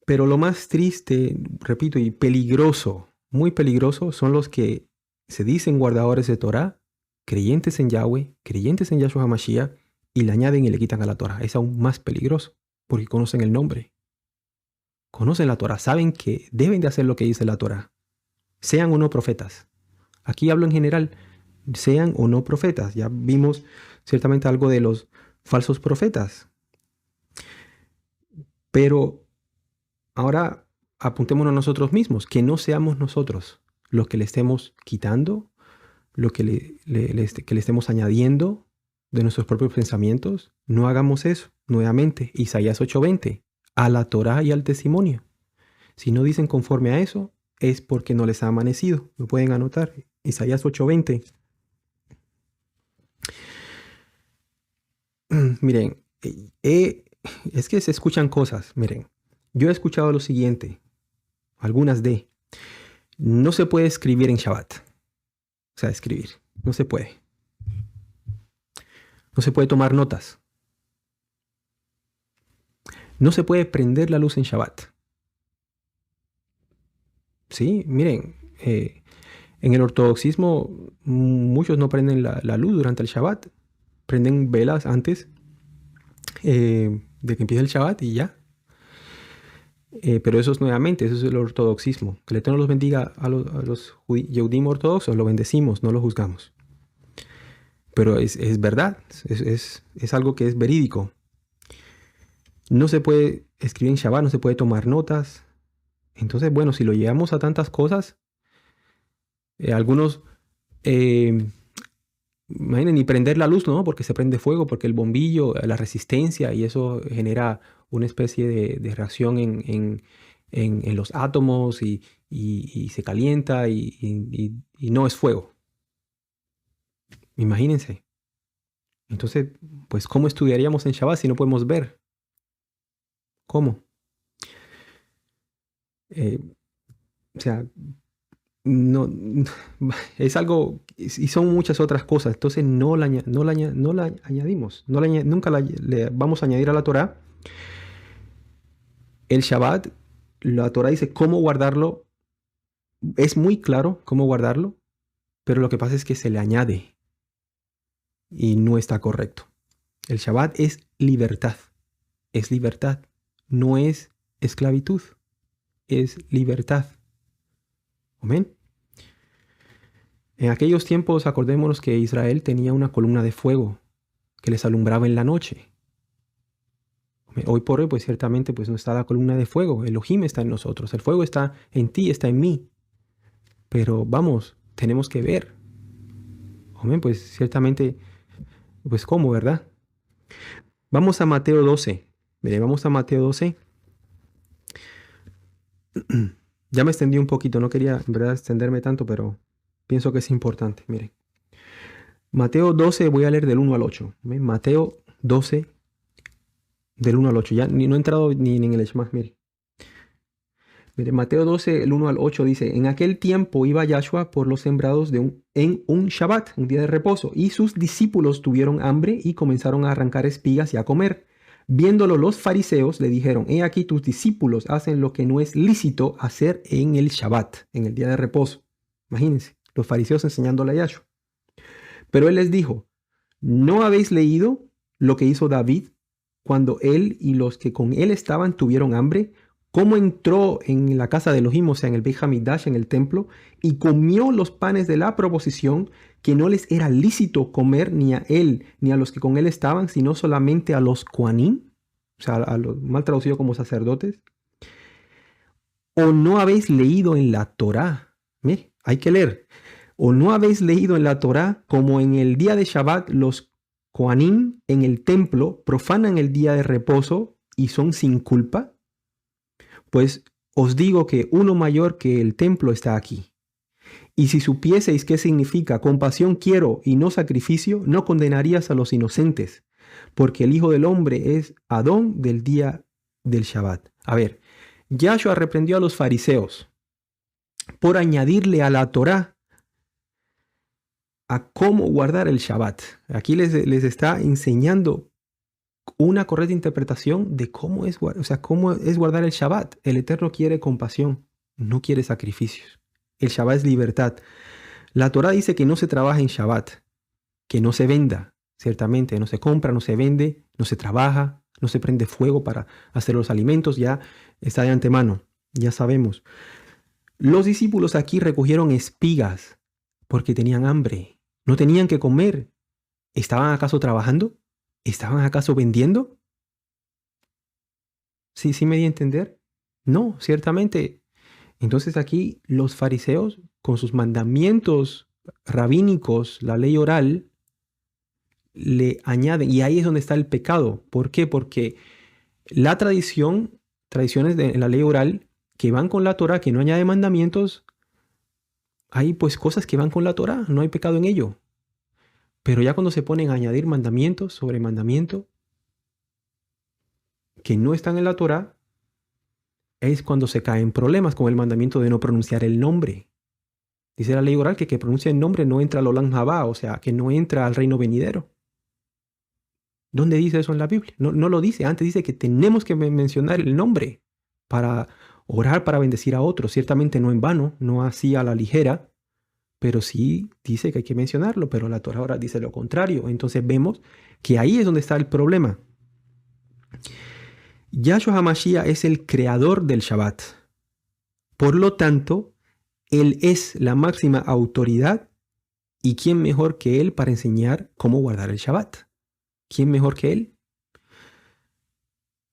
Pero lo más triste, repito, y peligroso, muy peligroso, son los que se dicen guardadores de Torah, creyentes en Yahweh, creyentes en Yahshua HaMashiach, y le añaden y le quitan a la Torah. Es aún más peligroso, porque conocen el nombre. Conocen la Torah, saben que deben de hacer lo que dice la Torah, sean o no profetas. Aquí hablo en general, sean o no profetas. Ya vimos ciertamente algo de los falsos profetas. Pero ahora apuntémonos nosotros mismos, que no seamos nosotros los que le estemos quitando, lo que que le estemos añadiendo de nuestros propios pensamientos. No hagamos eso. Nuevamente, Isaías 8:20, a la Torá y al testimonio. Si no dicen conforme a eso, es porque no les ha amanecido. Lo pueden anotar. Isaías 8:20. Miren, es que se escuchan cosas. Miren, yo he escuchado lo siguiente, algunas no se puede escribir en Shabbat. O sea, escribir, no se puede. No se puede tomar notas. No se puede prender la luz en Shabbat. Sí, miren, en el ortodoxismo muchos no prenden la luz durante el Shabbat. Prenden velas antes de que empiece el Shabbat y ya. Pero eso es nuevamente, eso es el ortodoxismo. Que el Eterno los bendiga a los Yehudim ortodoxos, lo bendecimos, no lo juzgamos. Pero es verdad, es algo que es verídico. No se puede escribir en Shabbat, no se puede tomar notas. Entonces, bueno, si lo llevamos a tantas cosas, algunos, imaginen, ni prender la luz, ¿no? Porque se prende fuego, porque el bombillo, la resistencia, y eso genera una especie de reacción en los átomos y se calienta y no es fuego. Imagínense. Entonces, pues, ¿cómo estudiaríamos en Shabbat si no podemos ver? ¿Cómo? O sea, no, es algo, y son muchas otras cosas. Entonces no la añadimos, nunca le vamos a añadir a la Torá. El Shabbat, la Torá dice cómo guardarlo, es muy claro cómo guardarlo, pero lo que pasa es que se le añade y no está correcto. El Shabbat es libertad, no es esclavitud, es libertad. Amén. En aquellos tiempos, acordémonos que Israel tenía una columna de fuego que les alumbraba en la noche. Hoy por hoy, pues ciertamente pues no está la columna de fuego. Elohim está en nosotros. El fuego está en ti, está en mí. Pero vamos, tenemos que ver. Amén, pues ciertamente, pues ¿cómo, verdad? Vamos a Mateo 12. Mire, vamos a Mateo 12. Ya me extendí un poquito, no quería en verdad extenderme tanto, pero pienso que es importante. Miren, Mateo 12, voy a leer del 1 al 8. ¿Ven? Mateo 12, del 1 al 8. Ya no he entrado ni en el más, mire. Mire, Mateo 12, el 1 al 8 dice: En aquel tiempo iba Yahshua por los sembrados en un Shabbat, un día de reposo, y sus discípulos tuvieron hambre y comenzaron a arrancar espigas y a comer. Viéndolo los fariseos le dijeron: He aquí tus discípulos hacen lo que no es lícito hacer en el Shabbat, en el día de reposo. Imagínense, los fariseos enseñándole a Yahshua. Pero él les dijo: ¿No habéis leído lo que hizo David cuando él y los que con él estaban tuvieron hambre? ¿Cómo entró en la casa de Elohim, o sea, en el Beit Hamidash, en el templo, y comió los panes de la proposición, que no les era lícito comer ni a él ni a los que con él estaban, sino solamente a los Kohanim, o sea, a los mal traducido como sacerdotes? ¿O no habéis leído en la Torá? Mire, hay que leer. ¿O no habéis leído en la Torá como en el día de Shabbat los Kohanim en el templo profanan el día de reposo y son sin culpa? Pues os digo que uno mayor que el templo está aquí. Y si supieseis qué significa compasión quiero y no sacrificio, no condenarías a los inocentes, porque el Hijo del Hombre es Adón del día del Shabbat. A ver, Yahshua reprendió a los fariseos por añadirle a la Torá a cómo guardar el Shabbat. Aquí les está enseñando una correcta interpretación de cómo es guardar el Shabbat. El Eterno quiere compasión, no quiere sacrificios. El Shabbat es libertad. La Torá dice que no se trabaja en Shabbat, que no se venda, ciertamente, no se compra, no se vende, no se trabaja, no se prende fuego para hacer los alimentos, ya está de antemano, ya sabemos. Los discípulos aquí recogieron espigas porque tenían hambre. ¿No tenían que comer? ¿Estaban acaso trabajando? ¿Estaban acaso vendiendo? ¿Sí, sí me di a entender? No, ciertamente. Entonces aquí los fariseos, con sus mandamientos rabínicos, la ley oral, le añaden, y ahí es donde está el pecado. ¿Por qué? Porque la tradiciones en la ley oral que van con la Torah, que no añade mandamientos, hay pues cosas que van con la Torah, no hay pecado en ello. Pero ya cuando se ponen a añadir mandamientos sobre mandamiento que no están en la Torah, es cuando se caen problemas con el mandamiento de no pronunciar el nombre. Dice la ley oral que pronuncia el nombre no entra al Olam Jabá, o sea, que no entra al reino venidero. ¿Dónde dice eso en la Biblia? No, no lo dice. Antes dice que tenemos que mencionar el nombre para orar, para bendecir a otros. Ciertamente no en vano, no así a la ligera, pero sí dice que hay que mencionarlo, pero la Torah ahora dice lo contrario. Entonces vemos que ahí es donde está el problema. Yahshua HaMashiach es el creador del Shabbat. Por lo tanto, Él es la máxima autoridad y ¿quién mejor que Él para enseñar cómo guardar el Shabbat? ¿Quién mejor que Él?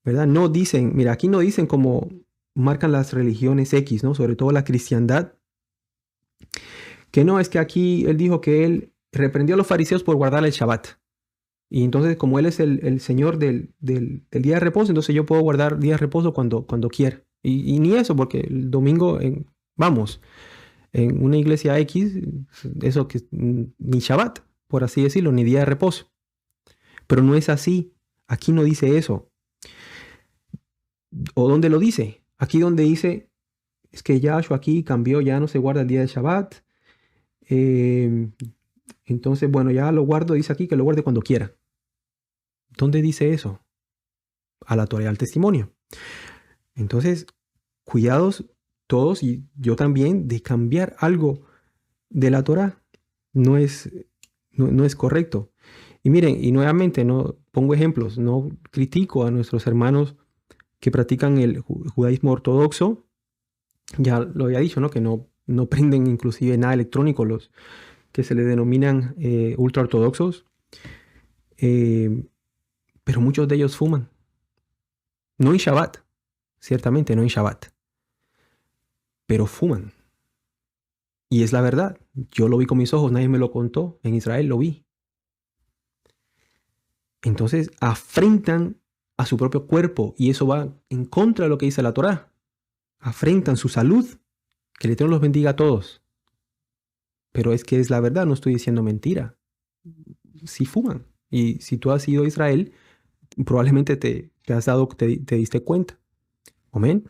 ¿Verdad? No dicen, mira, aquí no dicen como marcan las religiones X, ¿no? Sobre todo la cristiandad, que no, es que aquí Él dijo que Él reprendió a los fariseos por guardar el Shabbat. Y entonces, como Él es el Señor del día de reposo, entonces yo puedo guardar día de reposo cuando quiera. Y ni eso, porque el domingo, vamos, en una iglesia X, eso que ni Shabbat, por así decirlo, ni día de reposo. Pero no es así. Aquí no dice eso. ¿O dónde lo dice? Aquí donde dice, es que Yahshua aquí cambió, ya no se guarda el día de Shabbat. Entonces, bueno, ya lo guardo, dice aquí que lo guarde cuando quiera. ¿Dónde dice eso? A la Torah, al testimonio. Entonces, cuidados todos y yo también de cambiar algo de la Torah. No es correcto. Y miren, y nuevamente no pongo ejemplos, no critico a nuestros hermanos que practican el judaísmo ortodoxo. Ya lo había dicho, ¿no? Que no prenden inclusive nada electrónico, los que se le denominan ultra ortodoxos. Pero muchos de ellos fuman. No en Shabbat, ciertamente no en Shabbat, pero fuman. Y es la verdad. Yo lo vi con mis ojos, nadie me lo contó. En Israel lo vi. Entonces afrentan a su propio cuerpo y eso va en contra de lo que dice la Torá. Afrentan su salud. Que el Eterno los bendiga a todos. Pero es que es la verdad, no estoy diciendo mentira. Sí fuman. Y si tú has ido a Israel, probablemente te diste cuenta. Amén.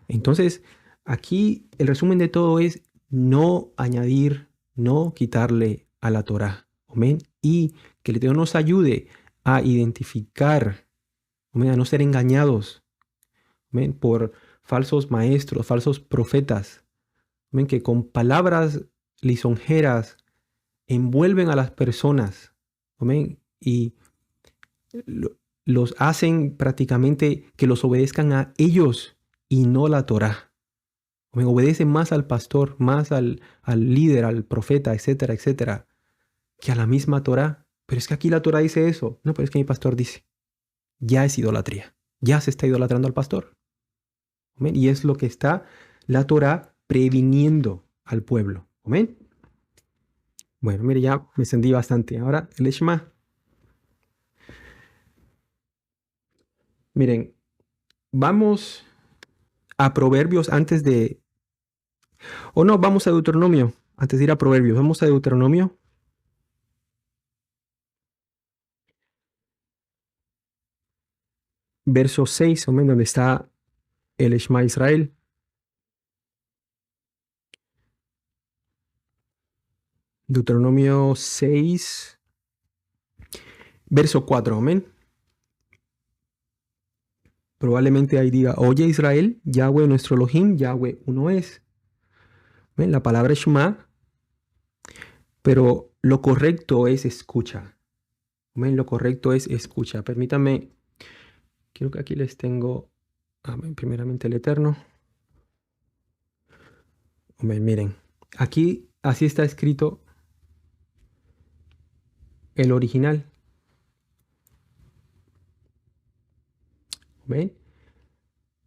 Entonces, aquí el resumen de todo es no añadir, no quitarle a la Torá. Amén. Y que el Eterno nos ayude a identificar, amén, a no ser engañados, amén, por falsos maestros, falsos profetas, amén, que con palabras lisonjeras envuelven a las personas, amén, y los hacen prácticamente que los obedezcan a ellos y no a la Torá. Amén, obedecen más al pastor, más al líder, al profeta, etcétera, etcétera, que a la misma Torá. Pero es que aquí la Torá dice eso. No, pero es que mi pastor dice. Ya es idolatría. Ya se está idolatrando al pastor. Amén. Y es lo que está la Torá previniendo al pueblo. Amén. Bueno, mire, ya me extendí bastante. Ahora el Shema. Miren, vamos a Proverbios antes de... O no, vamos a Deuteronomio. Antes de ir a Proverbios, vamos a Deuteronomio. Verso 6, amén, donde está el Shema Israel. Deuteronomio 6, verso 4, amén. Probablemente ahí diga, oye Israel, Yahweh nuestro Elohim, Yahweh uno es. ¿Ven? La palabra es Shema, pero lo correcto es escucha. ¿Ven? Lo correcto es escucha. Permítanme, creo que aquí les tengo, amén, primeramente el Eterno. Amén, miren, aquí así está escrito el original. ¿Ven?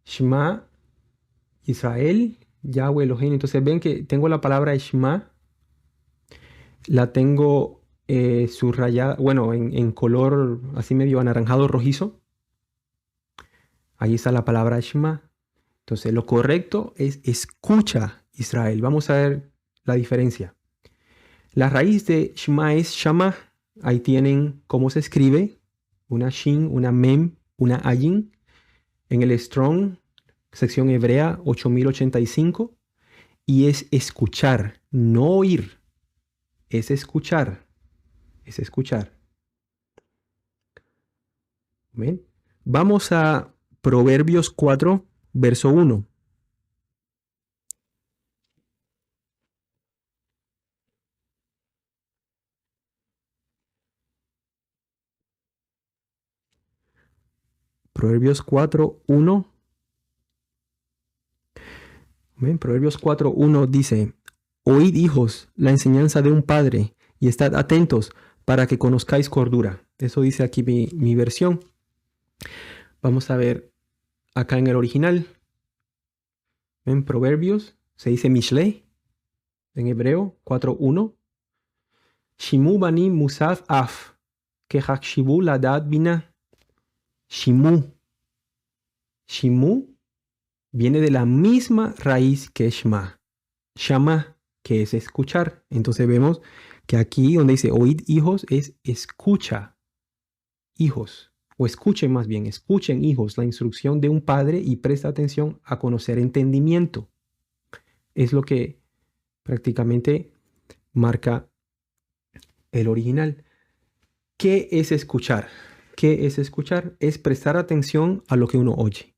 Shema Israel, Yahweh Elohim. Entonces ven que tengo la palabra Shema, la tengo subrayada, bueno, en color así medio anaranjado rojizo. Ahí está la palabra Shema. Entonces lo correcto es escucha Israel. Vamos a ver la diferencia. La raíz de Shema es Shama. Ahí tienen cómo se escribe. Una Shin, una Mem, una Ayin. En el Strong, sección hebrea 8085. Y es escuchar, no oír. Es escuchar. Es escuchar. ¿Ven? Vamos a Proverbios 4, verso 1. Proverbios 4, 1. ¿Ven? Proverbios 4, 1 dice: Oíd, hijos, la enseñanza de un padre, y estad atentos para que conozcáis cordura. Eso dice aquí mi versión. Vamos a ver acá en el original. En Proverbios se dice Mishle, en hebreo 4.1. Shimu bani musaf af, kehakshibu ladad bina. Shimu. Shimu viene de la misma raíz que Shema. Shama, que es escuchar. Entonces vemos que aquí donde dice oíd, hijos, es escucha, hijos. O escuchen más bien, escuchen, hijos, la instrucción de un padre y presta atención a conocer entendimiento. Es lo que prácticamente marca el original. ¿Qué es escuchar? ¿Qué es escuchar? Es prestar atención a lo que uno oye.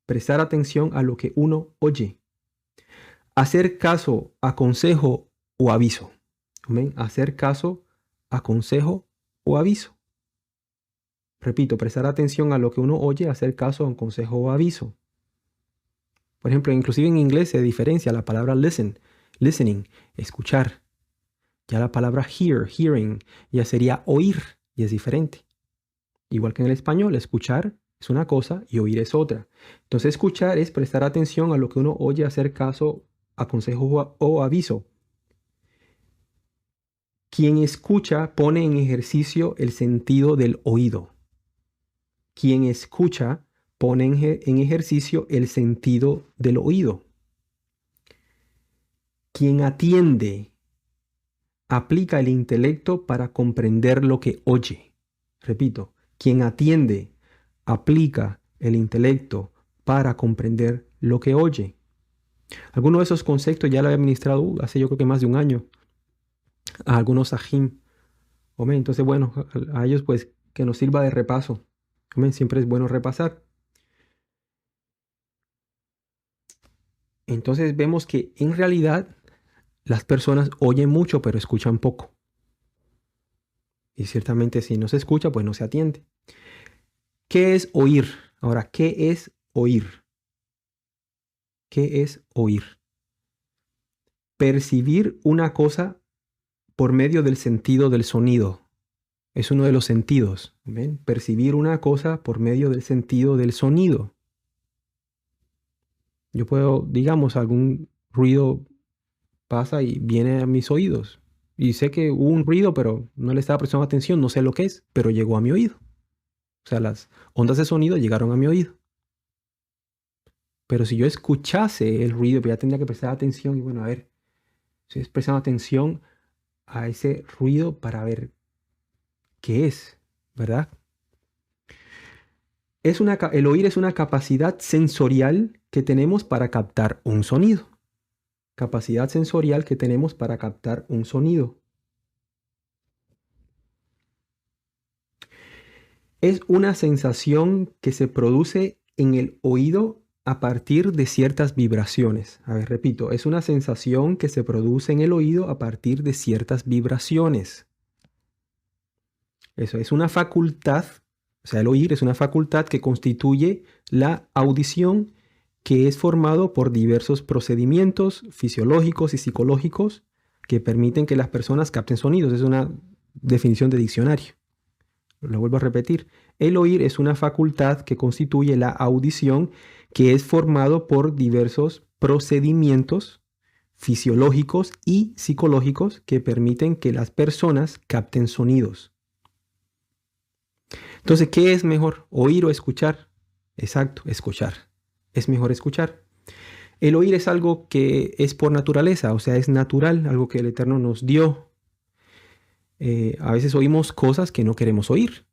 Prestar atención a lo que uno oye. Hacer caso a consejo o aviso. ¿Ven? Hacer caso a consejo o aviso. Repito, prestar atención a lo que uno oye, hacer caso a un consejo o aviso. Por ejemplo, inclusive en inglés se diferencia la palabra listen, listening, escuchar. Ya la palabra hear, hearing, ya sería oír y es diferente. Igual que en el español, escuchar es una cosa y oír es otra. Entonces, escuchar es prestar atención a lo que uno oye, hacer caso a consejo o aviso. Quien escucha pone en ejercicio el sentido del oído. Quien escucha pone en ejercicio el sentido del oído. Quien atiende aplica el intelecto para comprender lo que oye. Repito, quien atiende aplica el intelecto para comprender lo que oye. Algunos de esos conceptos ya lo he administrado hace yo creo que más de un año a algunos sajim. Entonces, bueno, a ellos pues que nos sirva de repaso. Siempre es bueno repasar. Entonces vemos que en realidad las personas oyen mucho pero escuchan poco. Y ciertamente si no se escucha, pues no se atiende. ¿Qué es oír? Ahora, ¿qué es oír? ¿Qué es oír? Percibir una cosa por medio del sentido del sonido. Es uno de los sentidos. ¿Ven? Percibir una cosa por medio del sentido del sonido. Yo puedo, digamos, algún ruido pasa y viene a mis oídos. Y sé que hubo un ruido, pero no le estaba prestando atención, no sé lo que es, pero llegó a mi oído. O sea, las ondas de sonido llegaron a mi oído. Pero si yo escuchase el ruido, pues ya tendría que prestar atención. Y bueno, a ver, estoy prestando atención a ese ruido para ver qué es, ¿verdad? El oír es una capacidad sensorial que tenemos para captar un sonido. Capacidad sensorial que tenemos para captar un sonido. Es una sensación que se produce en el oído a partir de ciertas vibraciones. A ver, repito, es una sensación que se produce en el oído a partir de ciertas vibraciones. Eso es una facultad, o sea, el oír es una facultad que constituye la audición, que es formado por diversos procedimientos fisiológicos y psicológicos que permiten que las personas capten sonidos. Es una definición de diccionario. Lo vuelvo a repetir. El oír es una facultad que constituye la audición, que es formado por diversos procedimientos fisiológicos y psicológicos que permiten que las personas capten sonidos. Entonces, ¿qué es mejor? ¿Oír o escuchar? Exacto, escuchar. Es mejor escuchar. El oír es algo que es por naturaleza, o sea, es natural, algo que el Eterno nos dio. A veces oímos cosas que no queremos oír.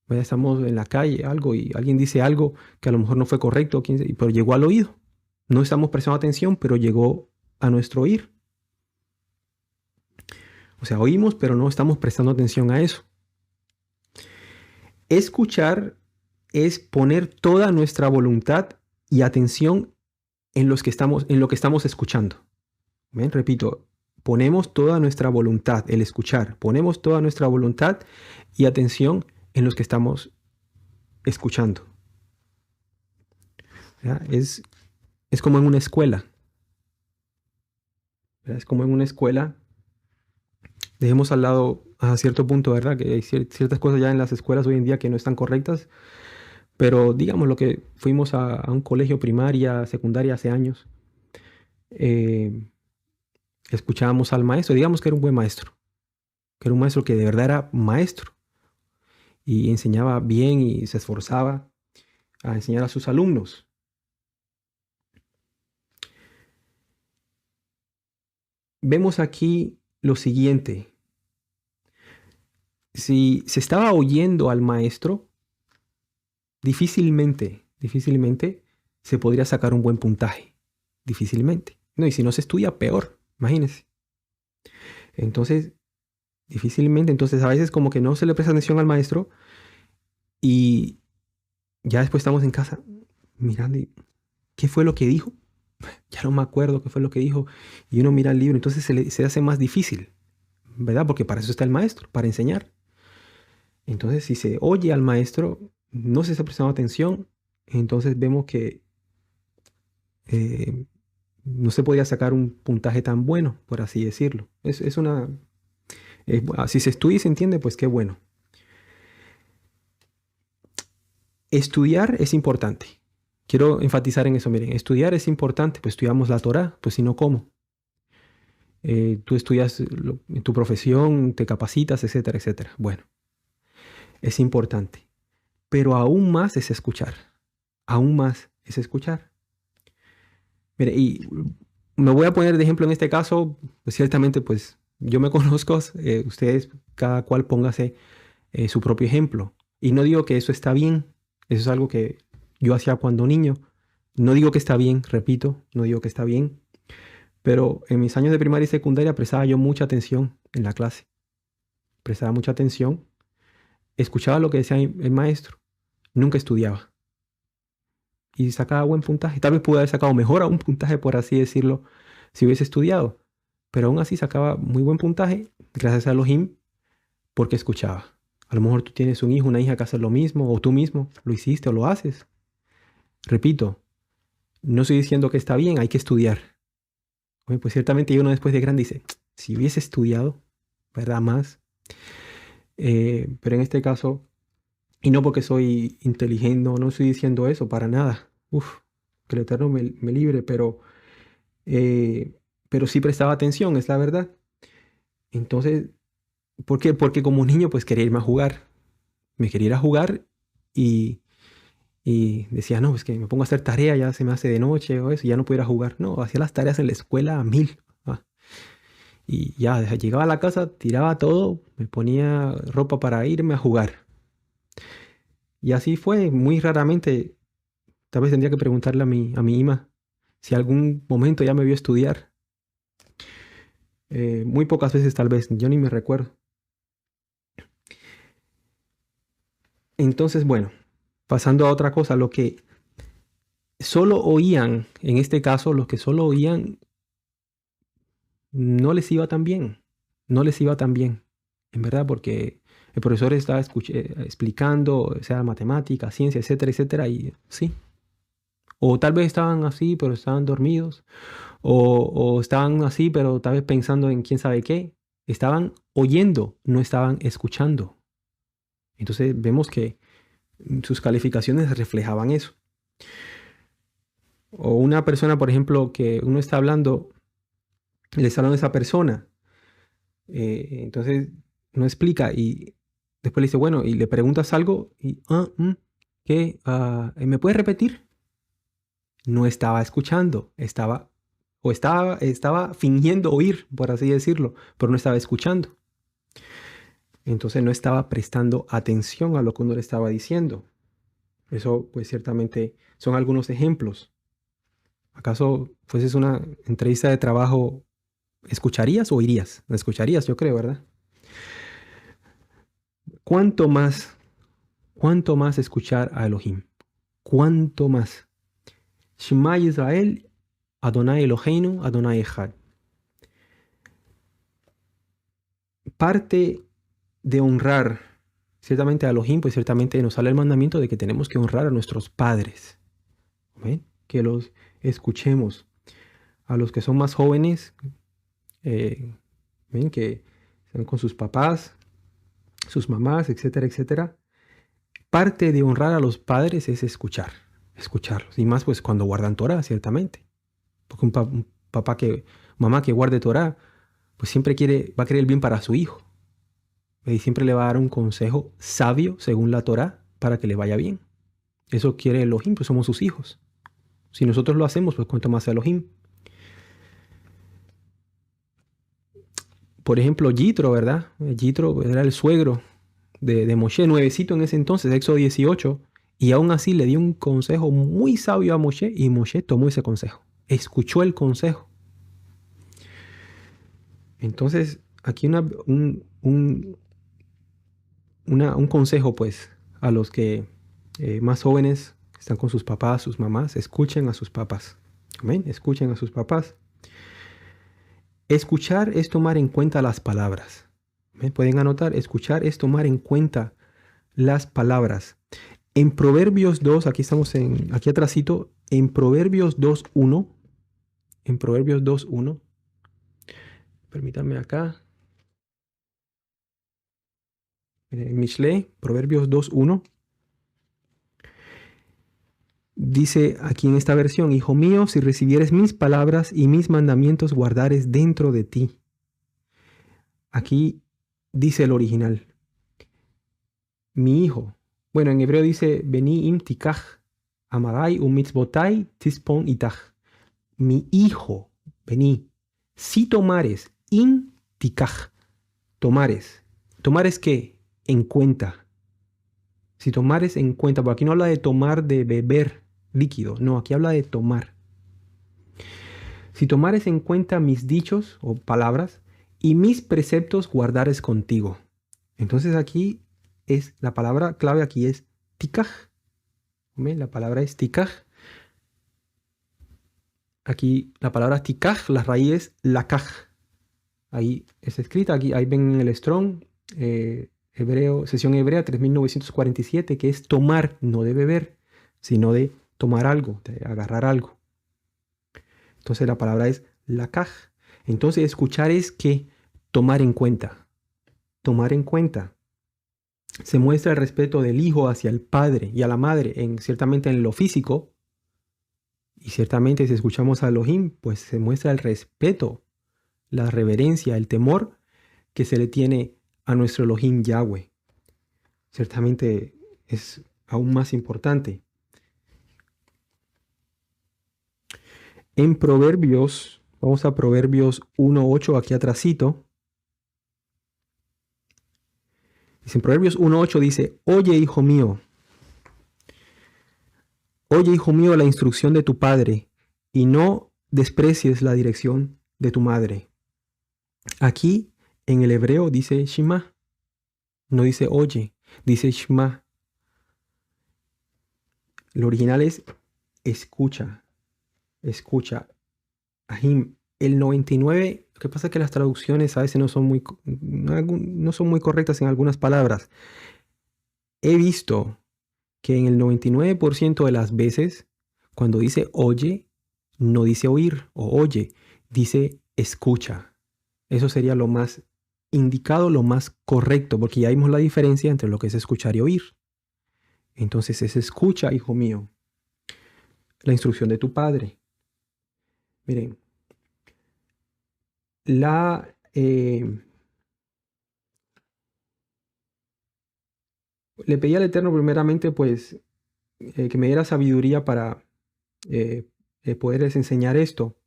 Estamos en la calle, algo, y alguien dice algo que a lo mejor no fue correcto, pero llegó al oído. No estamos prestando atención, pero llegó a nuestro oír. O sea, oímos, pero no estamos prestando atención a eso. Escuchar es poner toda nuestra voluntad y atención en lo que estamos escuchando. ¿Ven? Repito, ponemos toda nuestra voluntad, el escuchar, ponemos toda nuestra voluntad y atención en los que estamos escuchando. Es como en una escuela. Es como en una escuela. Dejemos al lado a cierto punto, ¿verdad? Que hay ciertas cosas ya en las escuelas hoy en día que no están correctas. Pero digamos lo que fuimos a un colegio primaria, secundaria hace años. Escuchábamos al maestro. Digamos que era un buen maestro. Que era un maestro que de verdad era maestro. Y enseñaba bien y se esforzaba a enseñar a sus alumnos. Vemos aquí lo siguiente. Si se estaba oyendo al maestro, difícilmente se podría sacar un buen puntaje. Difícilmente. No, y si no se estudia, peor. Imagínense. Entonces, difícilmente. Entonces, a veces como que no se le presta atención al maestro y ya después estamos en casa mirando y ¿qué fue lo que dijo? Ya no me acuerdo qué fue lo que dijo. Y uno mira el libro, entonces se hace más difícil, ¿verdad? Porque para eso está el maestro, para enseñar. Entonces, si se oye al maestro, no se está prestando atención, entonces vemos que no se podía sacar un puntaje tan bueno, por así decirlo. Si se estudia y se entiende, pues qué bueno. Estudiar es importante. Quiero enfatizar en eso, miren, estudiar es importante, pues estudiamos la Torá, pues si no, ¿cómo? Tú estudias en tu profesión, te capacitas, etcétera, etcétera. Bueno, es importante. Pero aún más es escuchar. Aún más es escuchar. Mire, y me voy a poner de ejemplo en este caso, pues ciertamente, pues yo me conozco, ustedes, cada cual póngase su propio ejemplo. Y no digo que eso está bien, eso es algo que yo hacía cuando niño. No digo que está bien, repito, no digo que está bien. Pero en mis años de primaria y secundaria prestaba yo mucha atención en la clase. Prestaba mucha atención. Escuchaba lo que decía el maestro. Nunca estudiaba. Y sacaba buen puntaje. Tal vez pude haber sacado mejor a un puntaje, por así decirlo, si hubiese estudiado. Pero aún así sacaba muy buen puntaje, gracias a Elohim, porque escuchaba. A lo mejor tú tienes un hijo, una hija que hace lo mismo, o tú mismo lo hiciste o lo haces. Repito, no estoy diciendo que está bien, hay que estudiar. Oye, pues ciertamente uno después de grande dice, si hubiese estudiado, ¿verdad? Más. Pero en este caso, y no porque soy inteligente, no estoy diciendo eso, para nada. Que el Eterno me libre, pero sí prestaba atención, es la verdad. Entonces, ¿por qué? Porque como niño, pues quería irme a jugar. Me quería ir a jugar y decía, no, es que me pongo a hacer tarea, ya se me hace de noche o eso, ya no puedo ir a jugar. No, hacía las tareas en la escuela a 1000. Y ya, llegaba a la casa, tiraba todo, me ponía ropa para irme a jugar. Y así fue, muy raramente. Tal vez tendría que preguntarle a mi Ima si algún momento ya me vio estudiar. Muy pocas veces tal vez, yo ni me recuerdo. Entonces, bueno, pasando a otra cosa, lo que solo oían, en este caso, los que solo oían, no les iba tan bien. No les iba tan bien, en verdad, porque el profesor estaba explicando, o sea, matemática, ciencia, etcétera, etcétera, y sí. O tal vez estaban así, pero estaban dormidos. O estaban así, pero tal vez pensando en quién sabe qué. Estaban oyendo, no estaban escuchando. Entonces vemos que sus calificaciones reflejaban eso. O una persona, por ejemplo, que uno está hablando, le está hablando a esa persona, entonces no explica y después le dice, bueno, y le preguntas algo y, ¿qué? ¿Me puedes repetir? No estaba escuchando, estaba fingiendo oír, por así decirlo, pero no estaba escuchando. Entonces no estaba prestando atención a lo que uno le estaba diciendo. Eso, pues ciertamente son algunos ejemplos. ¿Acaso fueses una entrevista de trabajo, escucharías o irías? Escucharías, yo creo, ¿verdad? ¿Cuánto más escuchar a Elohim? ¿Cuánto más? Shema Israel, Adonai Eloheinu, Adonai Echad. Parte de honrar ciertamente a Elohim, pues ciertamente nos sale el mandamiento de que tenemos que honrar a nuestros padres. ¿Ven? Que los escuchemos. A los que son más jóvenes, ven que están con sus papás, sus mamás, etcétera, etcétera. Parte de honrar a los padres es escucharlos. Y más pues cuando guardan Torah, ciertamente. Porque mamá que guarde Torah, pues siempre va a querer el bien para su hijo. Y siempre le va a dar un consejo sabio según la Torah para que le vaya bien. Eso quiere Elohim, pues somos sus hijos. Si nosotros lo hacemos, pues cuánto más Elohim. Por ejemplo, Yitro, ¿verdad? Yitro era el suegro de Moshe, nuevecito en ese entonces, Éxodo 18, y aún así le dio un consejo muy sabio a Moshe, y Moshe tomó ese consejo, escuchó el consejo. Entonces, aquí un consejo, pues, a los que más jóvenes están con sus papás, sus mamás, escuchen a sus papás. Amén, escuchen a sus papás. Escuchar es tomar en cuenta las palabras. Pueden anotar, escuchar es tomar en cuenta las palabras. En Proverbios 2, aquí atrásito, en Proverbios 2.1, en Proverbios 2.1, permítanme acá, en Mishlei, Proverbios 2.1, dice aquí en esta versión, hijo mío, si recibieres mis palabras y mis mandamientos guardares dentro de ti. Aquí dice el original, mi hijo. Bueno, en hebreo dice, Beni im tikach, amadai umitzbotai tispon itach. Mi hijo, vení, si tomares, im tikach, tomares. ¿Tomares qué? En cuenta. Si tomares en cuenta, porque aquí no habla de tomar de beber líquido, no, aquí habla de tomar. Si tomares en cuenta mis dichos o palabras y mis preceptos guardares contigo. Entonces aquí la palabra clave aquí es tikach. La palabra es tikach. Aquí la palabra tikach, la raíz es lakach. Ahí está escrita, ahí ven en el Strong, sesión hebrea 3947, que es tomar, no de beber, sino de tomar algo, de agarrar algo. Entonces la palabra es lakach. Entonces escuchar es que tomar en cuenta. Tomar en cuenta. Se muestra el respeto del hijo hacia el padre y a la madre, ciertamente en lo físico. Y ciertamente si escuchamos a Elohim, pues se muestra el respeto, la reverencia, el temor que se le tiene a nuestro Elohim Yahweh. Ciertamente es aún más importante. En Proverbios, vamos a Proverbios 1.8, aquí atrásito. En Proverbios 1.8 dice, oye, hijo mío, la instrucción de tu padre, y no desprecies la dirección de tu madre. Aquí en el hebreo dice Shema, no dice oye, dice Shema. Lo original es escucha, escucha. Ahim, el 99, lo que pasa es que las traducciones a veces no son muy correctas en algunas palabras. He visto que en el 99% de las veces, cuando dice oye, no dice oír o oye, dice escucha. Eso sería lo más indicado lo más correcto, porque ya vimos la diferencia entre lo que es escuchar y oír. Entonces es escucha, hijo mío, la instrucción de tu padre. Miren, le pedí al Eterno primeramente, pues, que me diera sabiduría para poderles enseñar esto.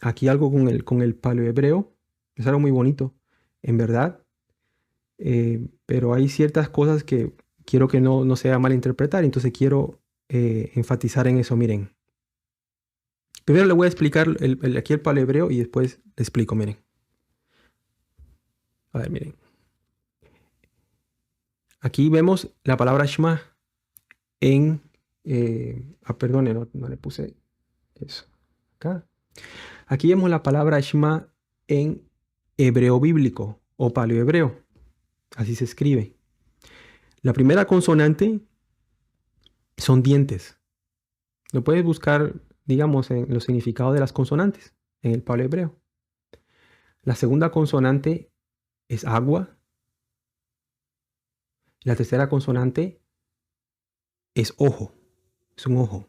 Aquí algo con el paleohebreo, es algo muy bonito, en verdad, pero hay ciertas cosas que quiero que no se malinterpretar, entonces quiero enfatizar en eso. Miren, primero le voy a explicar aquí el paleohebreo y después le explico, miren. A ver, miren. Aquí vemos la palabra Shema en... perdone, no le puse eso. Acá. Aquí vemos la palabra Shema en hebreo bíblico o paleohebreo. Así se escribe. La primera consonante son dientes. Lo puedes buscar, digamos, en los significados de las consonantes en el paleohebreo. La segunda consonante es agua. La tercera consonante es ojo. Es un ojo.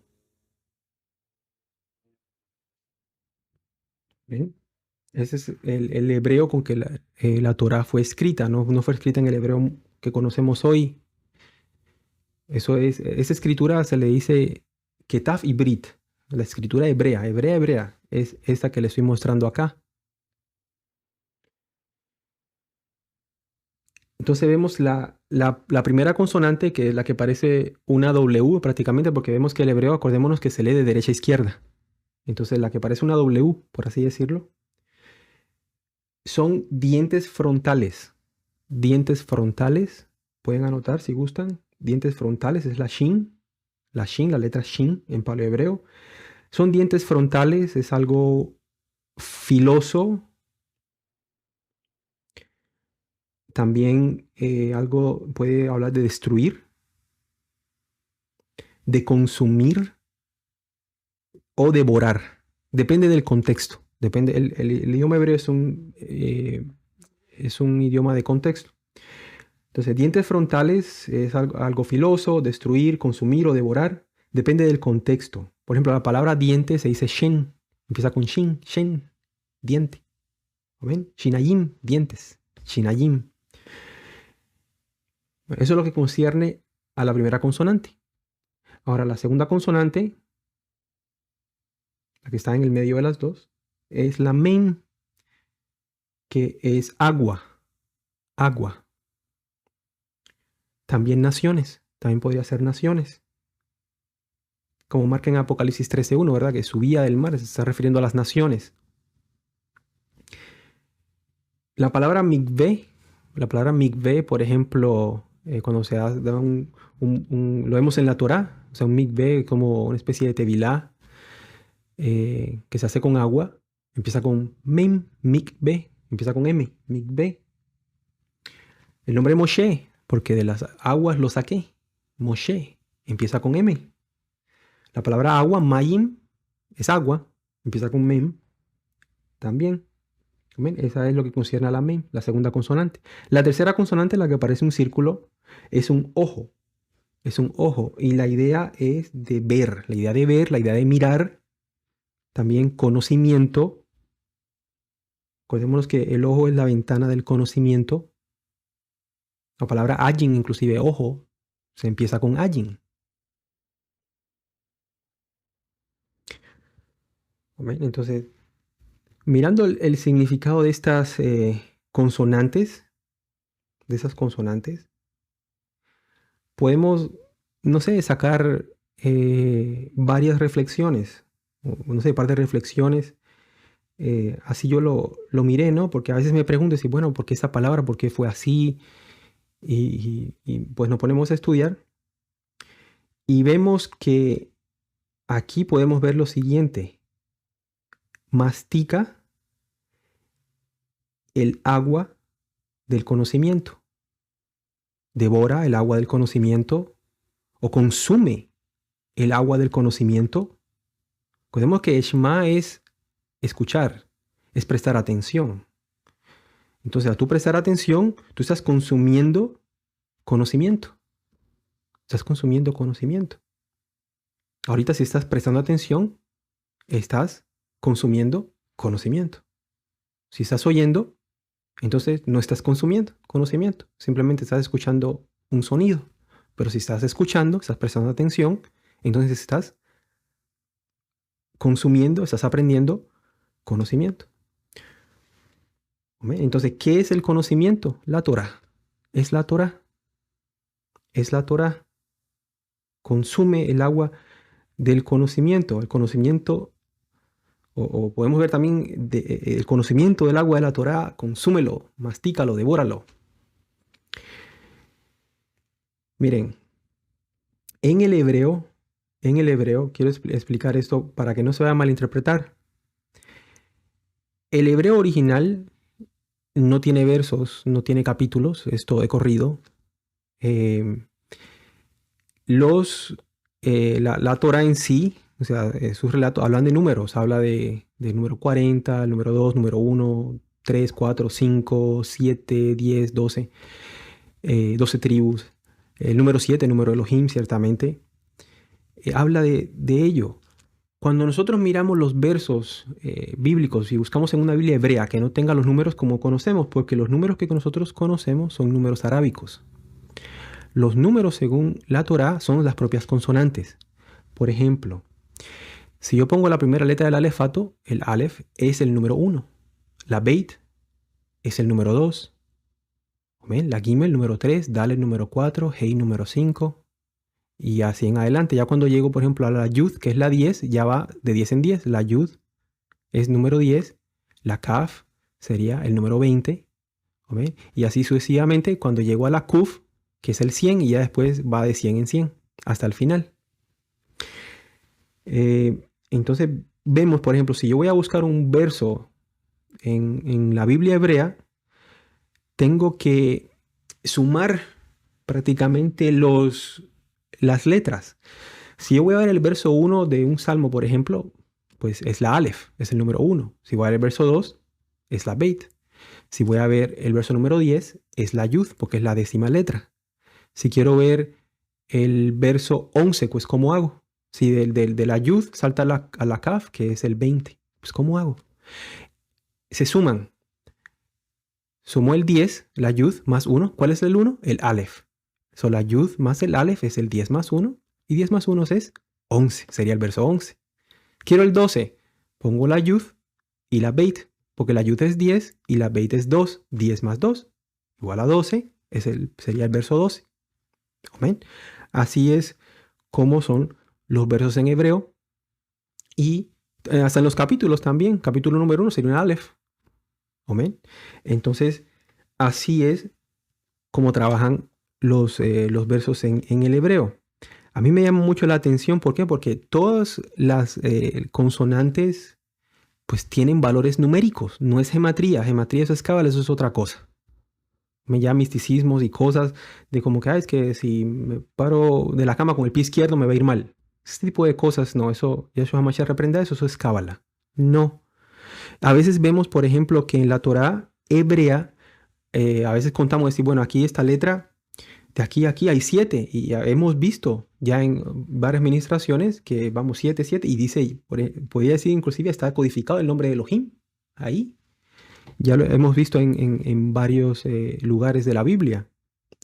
¿Ven? Ese es el hebreo con que la Torá fue escrita. No fue escrita en el hebreo que conocemos hoy. Esa escritura se le dice Ketaf y Brit. La escritura hebrea. Es esta que le estoy mostrando acá. Entonces vemos la primera consonante, que es la que parece una W prácticamente, porque vemos que el hebreo, acordémonos que se lee de derecha a izquierda. Entonces la que parece una W, por así decirlo, son dientes frontales. Dientes frontales, pueden anotar si gustan. Dientes frontales es la Shin, la letra Shin en paleohebreo. Son dientes frontales, es algo filoso. También algo puede hablar de destruir, de consumir o devorar. Depende del contexto. Depende, el idioma hebreo es un idioma de contexto. Entonces, dientes frontales es algo filoso, destruir, consumir o devorar. Depende del contexto. Por ejemplo, la palabra diente se dice shen. Empieza con shen, diente. ¿Ven? Shinayim, dientes. Shinayim. Bueno, eso es lo que concierne a la primera consonante. Ahora, la segunda consonante, la que está en el medio de las dos, es la men, que es agua. Agua. También naciones. También podría ser naciones. Como marca en Apocalipsis 13:1, ¿verdad? Que subía del mar, se está refiriendo a las naciones. La palabra mikveh, por ejemplo, cuando se da lo vemos en la Torá, o sea, un mikveh como una especie de tevilá que se hace con agua, empieza con mem, mikveh, empieza con m, mikveh. El nombre Moshe, porque de las aguas lo saqué, Moshe, empieza con m. La palabra agua, mayim, es agua, empieza con mem, también. Esa es lo que concierne a la mem, la segunda consonante. La tercera consonante, la que aparece un círculo, es un ojo. Es un ojo. Y la idea es de ver. La idea de ver, la idea de mirar. También conocimiento. Acordémonos que el ojo es la ventana del conocimiento. La palabra ayin, inclusive ojo, se empieza con ayin. Entonces, mirando el significado de estas consonantes, podemos, no sé, sacar varias reflexiones, no sé, par de reflexiones. Así yo lo miré, ¿no? Porque a veces me pregunto si, bueno, ¿por qué esa palabra? ¿Por qué fue así? Y pues nos ponemos a estudiar y vemos que aquí podemos ver lo siguiente. Mastica el agua del conocimiento. Devora el agua del conocimiento o consume el agua del conocimiento. Recordemos que Shema es escuchar, es prestar atención. Entonces, a tú prestar atención, tú estás consumiendo conocimiento. Estás consumiendo conocimiento. Ahorita si estás prestando atención, estás consumiendo conocimiento. Si estás oyendo, entonces no estás consumiendo conocimiento. Simplemente estás escuchando un sonido. Pero si estás escuchando, estás prestando atención, entonces estás consumiendo, estás aprendiendo conocimiento. Entonces, ¿qué es el conocimiento? La Torah. Es la Torah. Es la Torah. Consume el agua del conocimiento. El conocimiento, o podemos ver también el conocimiento del agua de la Torah, consúmelo, mastícalo, devóralo. Miren, en el hebreo, quiero explicar esto para que no se vaya a malinterpretar. El hebreo original no tiene versos, no tiene capítulos, es todo de corrido. La Torah en sí, o sea, sus relatos hablan de números, habla de número 40, el número 2, número 1, 3, 4, 5, 7, 10, 12, 12 tribus. El número 7, el número Elohim, ciertamente, habla de ello. Cuando nosotros miramos los versos bíblicos y buscamos en una Biblia hebrea que no tenga los números como conocemos, porque los números que nosotros conocemos son números arábicos. Los números, según la Torá, son las propias consonantes. Por ejemplo, si yo pongo la primera letra del alefato, el alef es el número 1. La beit es el número 2. La gimel, número 3. Dal, el número 4. Hei, número 5. Y así en adelante. Ya cuando llego, por ejemplo, a la yud, que es la 10, ya va de 10 en 10. La yud es número 10. La kaf sería el número 20. Y así sucesivamente, cuando llego a la kuf, que es el 100, y ya después va de 100 en 100 hasta el final. Entonces vemos, por ejemplo, si yo voy a buscar un verso en la Biblia hebrea, tengo que sumar prácticamente las letras. Si yo voy a ver el verso 1 de un salmo, por ejemplo, pues es la alef, es el número 1. Si voy a ver el verso 2, es la beit. Si voy a ver el verso número 10, es la yud, porque es la 10ª letra. Si quiero ver el verso 11, pues ¿cómo hago? Si de la yud salta a la kaf, que es el 20, pues ¿cómo hago? Se suman. Sumó el 10, la yud más 1. ¿Cuál es el 1? El alef. La yud más el alef es el 10 más 1. Y 10 más 1 es 11. Sería el verso 11. Quiero el 12. Pongo la yud y la beit. Porque la yud es 10 y la beit es 2. 10 más 2 igual a 12. Sería el verso 12. Amén. Así es como son los versos en hebreo. Y hasta en los capítulos también. Capítulo número 1 sería un alef. Amén. Entonces, así es como trabajan los versos en el hebreo. A mí me llama mucho la atención. ¿Por qué? Porque todas las consonantes pues tienen valores numéricos. No es gematría. Gematría, eso es cábala, eso es otra cosa. Me llama misticismos y cosas de como que es que si me paro de la cama con el pie izquierdo me va a ir mal. Este tipo de cosas, no, eso Yahshua HaMashiach reprenda eso es cábala. No. A veces vemos, por ejemplo, que en la Torá hebrea, a veces contamos decir, bueno, aquí esta letra, de aquí a aquí hay 7. Y ya hemos visto ya en varias ministraciones que vamos 7, 7. Y dice, podría decir inclusive está codificado el nombre de Elohim ahí. Ya lo hemos visto en varios lugares de la Biblia,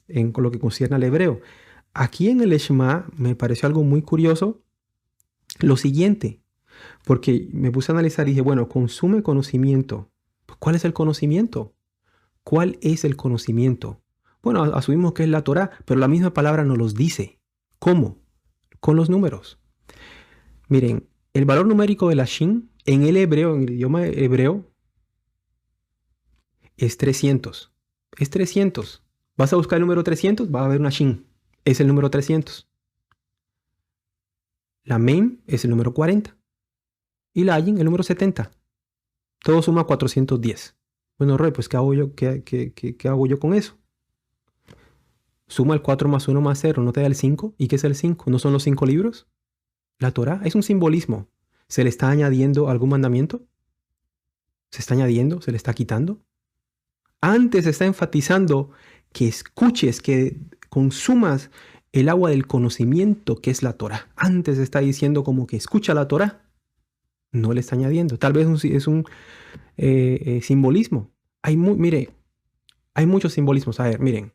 en lo que concierne al hebreo. Aquí en el Shema me pareció algo muy curioso lo siguiente, porque me puse a analizar y dije, bueno, consume conocimiento. ¿Cuál es el conocimiento? ¿Cuál es el conocimiento? Bueno, asumimos que es la Torá, pero la misma palabra nos los dice. ¿Cómo? Con los números. Miren, el valor numérico de la Shin en el hebreo, en el idioma hebreo, es 300. Es 300. Vas a buscar el número 300, va a haber una Shin. Es el número 300. La Mem es el número 40. Y la Ayin el número 70. Todo suma 410. Bueno, Roy, pues ¿qué hago yo? ¿Qué hago yo con eso? Suma el 4 más 1 más 0, ¿no te da el 5? ¿Y qué es el 5? ¿No son los 5 libros? La Torá es un simbolismo. ¿Se le está añadiendo algún mandamiento? ¿Se está añadiendo? ¿Se le está quitando? Antes está enfatizando que escuches, que consumas el agua del conocimiento que es la Torah. Antes está diciendo como que escucha la Torah. No le está añadiendo. Tal vez es un simbolismo. Mire, hay muchos simbolismos. A ver, miren.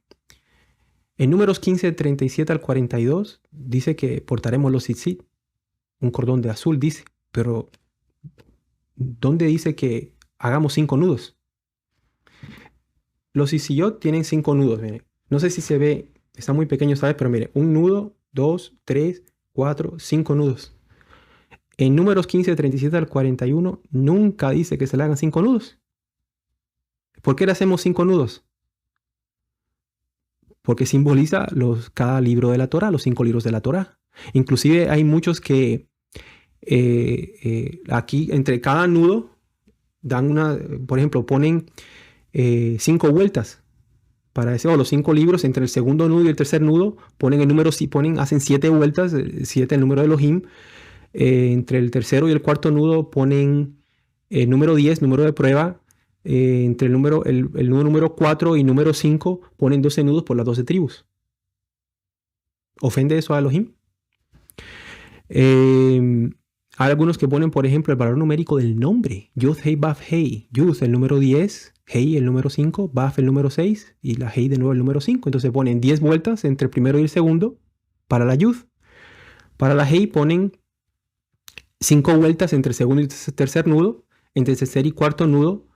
En Números 15, 37 al 42 dice que portaremos los tzitzit. Un cordón de azul dice. Pero ¿dónde dice que hagamos 5 nudos? Los tzitzit tienen 5 nudos. Miren. No sé si se ve. Está muy pequeño, ¿sabes? Pero mire, un nudo, 2, 3, 4, 5 nudos. En Números 15, 37 al 41 nunca dice que se le hagan 5 nudos. ¿Por qué le hacemos 5 nudos? Porque simboliza cada libro de la Torah, los 5 libros de la Torah. Inclusive hay muchos que aquí entre cada nudo dan por ejemplo, ponen 5 vueltas. Para decir, los 5 libros, entre el segundo nudo y el tercer nudo, ponen el número, hacen 7 vueltas, 7 el número de Elohim. Entre el tercero y el cuarto nudo ponen el número 10, número de prueba. Entre el nudo número 4 y número 5 ponen 12 nudos por las 12 tribus. ¿Ofende eso a Elohim? Hay algunos que ponen, por ejemplo, el valor numérico del nombre. Yud, Hei, Baf, Hei. Yud, el número 10. Hei, el número 5. Baf, el número 6. Y la Hei de nuevo el número 5. Entonces ponen 10 vueltas entre el primero y el segundo para la Yud. Para la Hei ponen 5 vueltas entre el segundo y el tercer nudo. Entre el tercer y cuarto nudo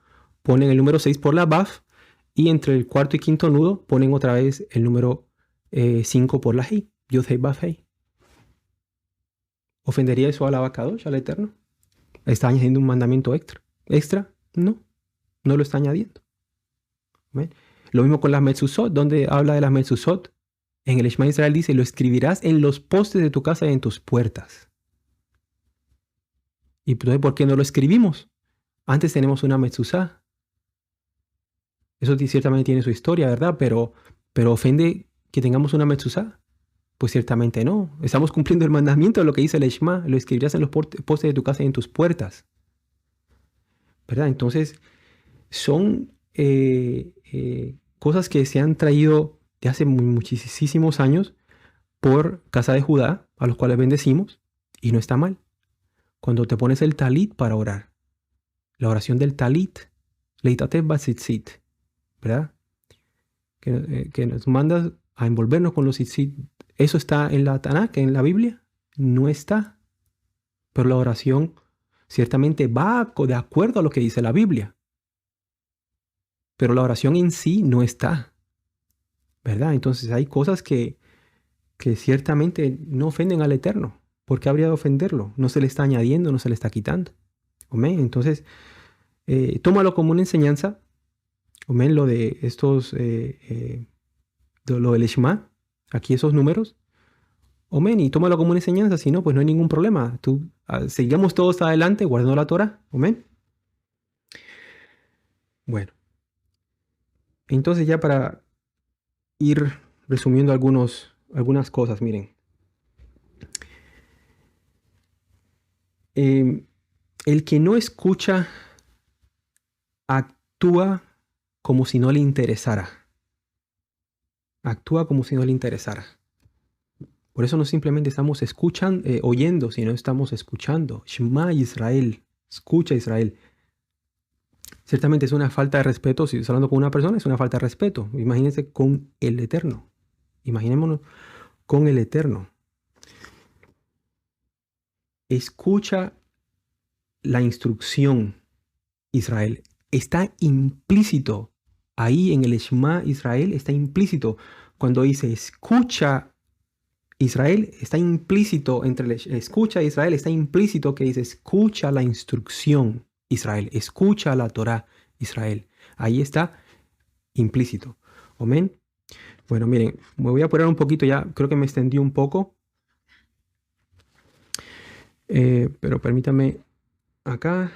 ponen el número 6 por la Baf. Y entre el cuarto y quinto nudo ponen otra vez el número 5 por la Hei. Yud, Hei, Baf, Hei. ¿Ofendería eso al Abacadosh, al Eterno? ¿Está añadiendo un mandamiento extra? No lo está añadiendo. ¿Ven? Lo mismo con las Metzuzot. ¿Dónde habla de las Metzuzot? En el Shema Israel dice, lo escribirás en los postes de tu casa y en tus puertas. ¿Y entonces por qué no lo escribimos? Antes tenemos una Metzuzá. Eso ciertamente tiene su historia, ¿verdad? Pero ofende que tengamos una Metzuzá. Pues ciertamente no. Estamos cumpliendo el mandamiento de lo que dice el Shema. Lo escribirás en los postes de tu casa y en tus puertas. ¿Verdad? Entonces, son cosas que se han traído de hace muchísimos años por Casa de Judá, a los cuales bendecimos, y no está mal. Cuando te pones el talit para orar, la oración del talit, leitatef batzitzit, ¿verdad? Que nos mandas a envolvernos con los tzitzit. ¿Eso está en la Tanakh, en la Biblia? No está. Pero la oración ciertamente va de acuerdo a lo que dice la Biblia. Pero la oración en sí no está. ¿Verdad? Entonces hay cosas que ciertamente no ofenden al Eterno. ¿Por qué habría de ofenderlo? No se le está añadiendo, no se le está quitando. Amén. Entonces, tómalo como una enseñanza. Amén. Lo de estos, lo del Shema. Aquí esos números. Amén. Y tómalo como una enseñanza. Si no, pues no hay ningún problema. Sigamos todos adelante guardando la Torah. Amén. Bueno. Entonces ya para ir resumiendo algunas cosas, miren. El que no escucha actúa como si no le interesara. Actúa como si no le interesara. Por eso no simplemente estamos oyendo, sino estamos escuchando. Shema Israel. Escucha Israel. Ciertamente es una falta de respeto. Si estás hablando con una persona, es una falta de respeto. Imagínense con el Eterno. Imaginémonos con el Eterno. Escucha la instrucción, Israel. Está implícito. Ahí en el Shema Israel está implícito. Cuando dice escucha Israel, está implícito entre el escucha Israel, está implícito que dice escucha la instrucción Israel. Escucha la Torah Israel. Ahí está implícito. Amén. Bueno, miren, me voy a apurar un poquito ya. Creo que me extendí un poco. Pero permítame acá.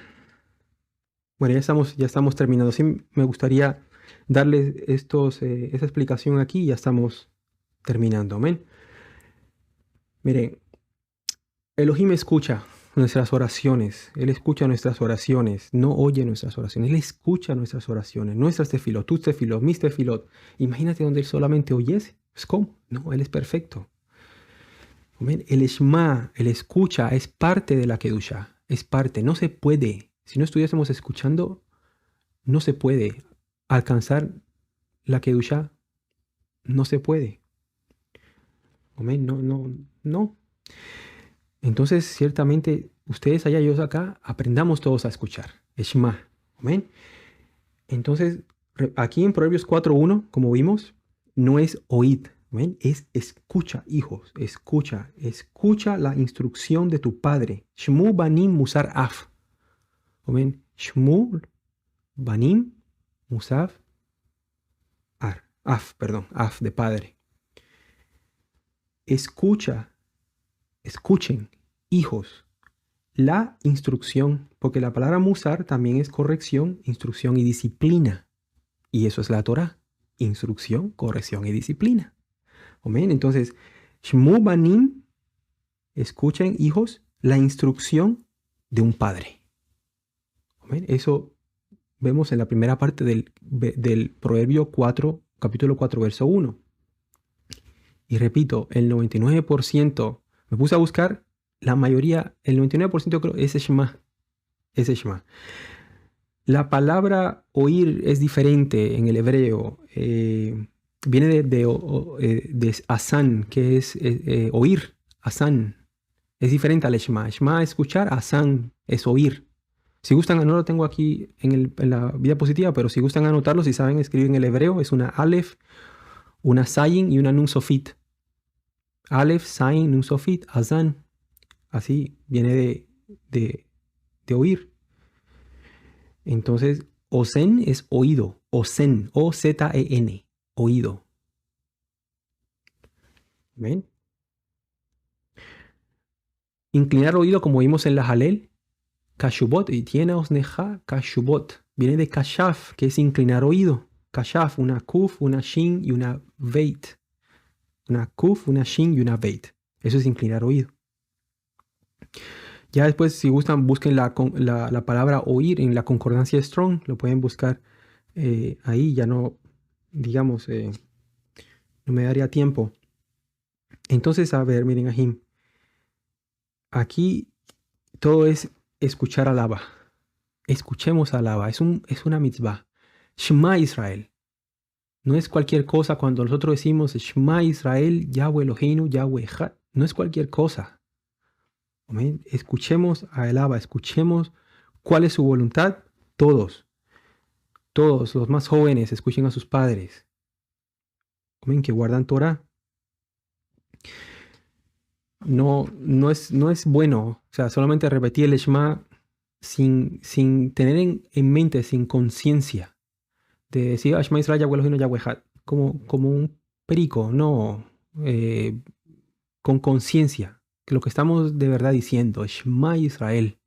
Bueno, ya estamos terminando. Sí, me gustaría darles esa explicación aquí y ya estamos terminando. Amén. Miren, Elohim escucha. nuestras oraciones. Él escucha nuestras oraciones. No oye nuestras oraciones. Él escucha nuestras oraciones. Nuestras tefilot, tus tefilot, mis tefilot. Imagínate donde Él solamente oyese. ¿Es cómo? No, Él es perfecto. Amén. El Shema, el escucha, es parte de la Kedusha. Es parte. No se puede. Si no estuviésemos escuchando, no se puede alcanzar la Kedusha. No se puede. Amén. No, no, no. Entonces, ciertamente, ustedes allá y yo acá, aprendamos todos a escuchar. Shema. Amén. Entonces, aquí en Proverbios 4:1, como vimos, no es oíd. ¿Ven? Es escucha, hijos, escucha, escucha la instrucción de tu padre. Shmu banim musar af. ¿Ven? Shmu banim musar ar. Af, perdón, af de padre. Escucha, escuchen, hijos, la instrucción, porque la palabra musar también es corrección, instrucción y disciplina. Y eso es la Torah. Instrucción, corrección y disciplina. Amén. Entonces, Shmu banim, escuchen, hijos, la instrucción de un padre. Amén. Eso vemos en la primera parte del Proverbio 4, capítulo 4, verso 1. Y repito, el 99%, me puse a buscar, la mayoría, el 99% creo, es Shema. Es Shema. La palabra oír es diferente en el hebreo. Viene de asan, que es oír. Asan. Es diferente al Shema. Shema es escuchar, asan es oír. Si gustan, no lo tengo aquí en la diapositiva, pero si gustan anotarlo, si saben escribir en el hebreo, es una alef, una sayin y una nun sofit. Alef, sayin, nun sofit, asan. Así viene de oír. Entonces, osen es oído. Osen, O-Z-E-N, oído. ¿Ven? Inclinar oído, como vimos en la Halel, kashubot, y tiene osneja, kashubot. Viene de kashaf, que es inclinar oído. Kashaf, una kuf, una shin y una veit. Una kuf, una shin y una veit. Eso es inclinar oído. Ya después, si gustan, busquen la palabra oír en la concordancia Strong. Lo pueden buscar ahí. Ya no, digamos, no me daría tiempo. Entonces, a ver, miren, Ahim. Aquí todo es escuchar alaba. Escuchemos alaba. Es una mitzvah. Shema Israel. No es cualquier cosa cuando nosotros decimos Shema Israel, Yahweh Eloheinu, Yahweh Echad. No es cualquier cosa. Amén. Escuchemos a alaba. Escuchemos cuál es su voluntad. Todos los más jóvenes escuchen a sus padres. Amén. Que guardan Torah. No es bueno, o sea, solamente repetir el Shema sin tener en mente, sin conciencia, de decir Shema Israel, Yahweh Eloheinu, Yahweh Echad, como un perico, no, con conciencia, que lo que estamos de verdad diciendo, Shema Israel.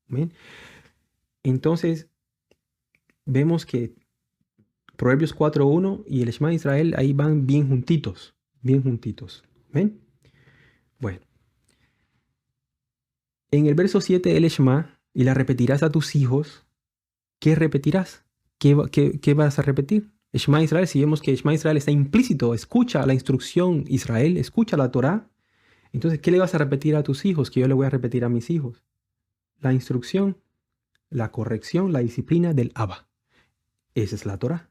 ¿Ven? Entonces, vemos que Proverbios 4:1 y el Shema Israel ahí van bien juntitos, ¿ven? Bueno. En el verso 7, el Shema, y la repetirás a tus hijos. ¿Qué repetirás? ¿Qué vas a repetir? Shema Israel, si vemos que Shema Israel está implícito, escucha la instrucción Israel, escucha la Torah. Entonces, ¿qué le vas a repetir a tus hijos? Que yo le voy a repetir a mis hijos. La instrucción, la corrección, la disciplina del Abba. Esa es la Torah.